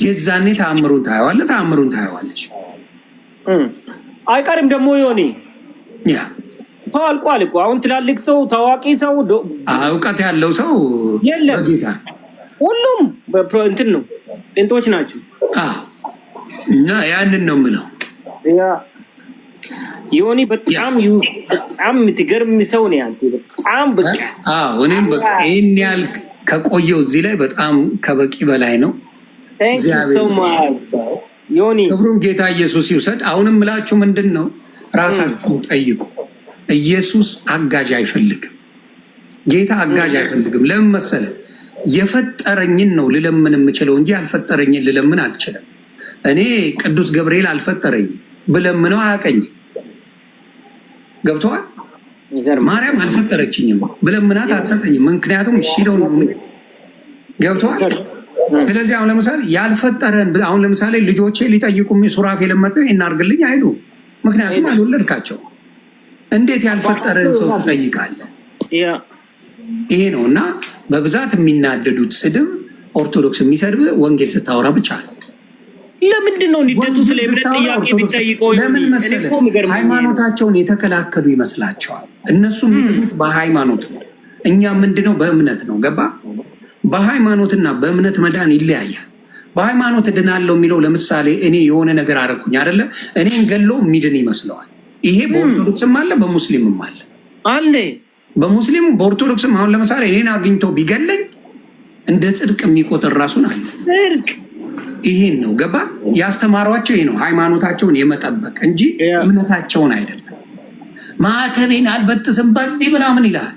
የዛኔ ተአምሩን ታየዋለህ፣ ተአምሩን ታየዋለች። አይቀርም ደግሞ ዮኒ ያ ሰው አልቋል እኮ አሁን ትላልቅ ሰው ታዋቂ ሰው እውቀት ያለው ሰው የለም። በጌታ ሁሉም እንትን ነው ጴንጦች ናቸው። እና ያንን ነው የምለው። ዮኒ በጣም የምትገርም ሰው ነው አንተ። በጣም በቃ እኔም በቃ ይሄን ያህል ከቆየው እዚህ ላይ በጣም ከበቂ በላይ ነው። ዮኒ ክብሩን ጌታ ኢየሱስ ይውሰድ። አሁንም ምላችሁ ምንድን ነው ራሳችሁ ጠይቁ። ኢየሱስ አጋዥ አይፈልግም። ጌታ አጋዥ አይፈልግም። ለምን መሰለህ? የፈጠረኝን ነው ልለምን የምችለው እንጂ ያልፈጠረኝን ልለምን አልችልም። እኔ ቅዱስ ገብርኤል አልፈጠረኝም ብለምነው አያውቀኝም። ገብቶሃል? ማርያም አልፈጠረችኝም ብለምናት አትሰጠኝም። ምክንያቱም ሽለው ነው። ገብቶሃል? ስለዚህ አሁን ለምሳሌ ያልፈጠረን አሁን ለምሳሌ ልጆቼ ሊጠይቁ ሱራፌልን መጥተው እናርግልኝ አይሉ። ምክንያቱም አልወለድካቸው። እንዴት ያልፈጠረን ሰው ትጠይቃለህ? ይሄ ነው። እና በብዛት የሚናደዱት ስድብ ኦርቶዶክስ የሚሰድብ ወንጌል ስታወራ ብቻ ነው። ለምንድን ነው እንዲደቱ ስለ እምነት ጥያቄ ቢጠይቀው? ለምን መሰለህ? ሃይማኖታቸውን የተከላከሉ ይመስላቸዋል። እነሱ የሚሉት በሃይማኖት ነው፣ እኛ ምንድነው በእምነት ነው። ገባ? በሃይማኖትና በእምነት መዳን ይለያያል። በሃይማኖት እድናለሁ የሚለው ለምሳሌ እኔ የሆነ ነገር አደረኩኝ አይደለ? እኔን ገሎ የሚድን ይመስለዋል። ይሄ በኦርቶዶክስም አለ በሙስሊምም አለ አለ። በሙስሊም በኦርቶዶክስም አሁን ለምሳሌ እኔን አግኝቶ ቢገለኝ እንደ ጽድቅ የሚቆጥር ራሱን አለ። ጽድቅ ይሄን ነው። ገባ? ያስተማሯቸው ይሄ ነው፣ ሃይማኖታቸውን የመጠበቅ እንጂ እምነታቸውን አይደለም። ማተቤን አልበጥስም በዚህ ምናምን ይላል።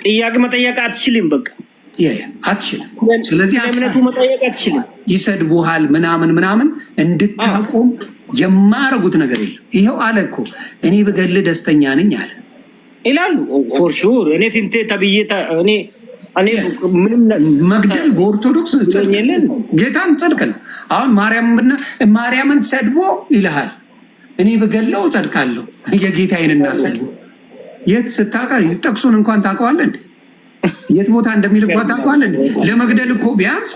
ጥያቄ መጠየቅ አትችልም። በቃ አትችልም። ስለዚህ እምነቱ መጠየቅ አትችልም። ይሰድቡሃል ምናምን እንድታቆም የማያረጉት ነገር የለም። ይኸው አለ እኮ እኔ ብገል ደስተኛ ነኝ አለ ይላሉ። ፎር ሹር እኔ ትንቴ ተብዬ እኔ ምንም መግደል በኦርቶዶክስ ጌታን ጽድቅ ነው። አሁን ማርያምን ሰድቦ ይልሃል እኔ ብገለው ጸድቃለሁ። የጌታዬን እናሰድቦ የት ስታውቃ ጠቅሱን እንኳን ታውቀዋለህ እንዴ? የት ቦታ እንደሚልኳት ታውቀዋለህ እንዴ? ለመግደል እኮ ቢያንስ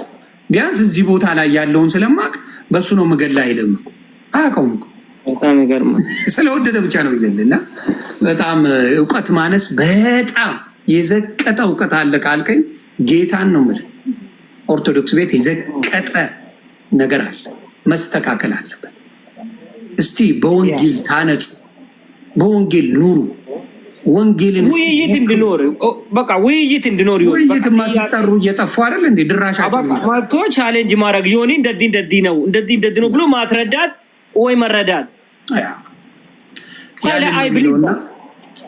እዚህ ቦታ ላይ ያለውን ስለማቅ በሱ ነው መገላ አይደለም። አያውቀውም እኮ በጣም ይገርማል። ስለወደደ ብቻ ነው ይገልና በጣም እውቀት ማነስ በጣም የዘቀጠ እውቀት አለ ካልከኝ ጌታን ነው የምልህ። ኦርቶዶክስ ቤት የዘቀጠ ነገር አለ፣ መስተካከል አለበት። እስቲ በወንጌል ታነጹ፣ በወንጌል ኑሩ። ወንጌልን ውይይት እንድኖር በቃ ውይይት እንድኖር ውይይት ማስጠሩ እየጠፉ አይደል እንዴ? ድራሻቸው ማቶ ቻሌንጅ ማድረግ ዮኒ እንደዚህ ነው ብሎ ማስረዳት ወይ መረዳት።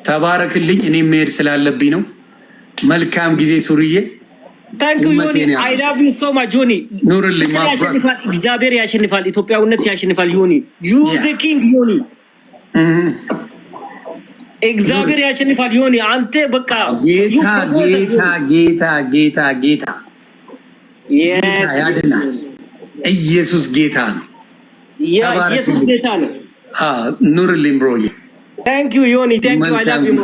ተባረክልኝ። እኔ መሄድ ስላለብኝ ነው። መልካም ጊዜ ሱርዬ። ታንክ ዩ ዮኒ። አይ ላቭ ዩ ሶ ማች ዮኒ። ኑርልኝ። እግዚአብሔር ያሸንፋል፣ ኢትዮጵያዊነት ያሸንፋል። ዮኒ ዩ ዘ ኪንግ ዮኒ። እግዚአብሔር ያሸንፋል ዮኒ። አንተ በቃ ጌታ ያድናል። ኢየሱስ ጌታ ነው። ኢየሱስ ጌታ ነው። ኑርልኝ ብሮዬ። Thank you, Yoni. Thank you. I love you,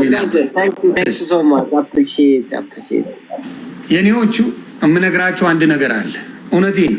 Thank you so much. Appreciate. የኔዎቹ የምነግራቸው አንድ ነገር አለ። እውነቴን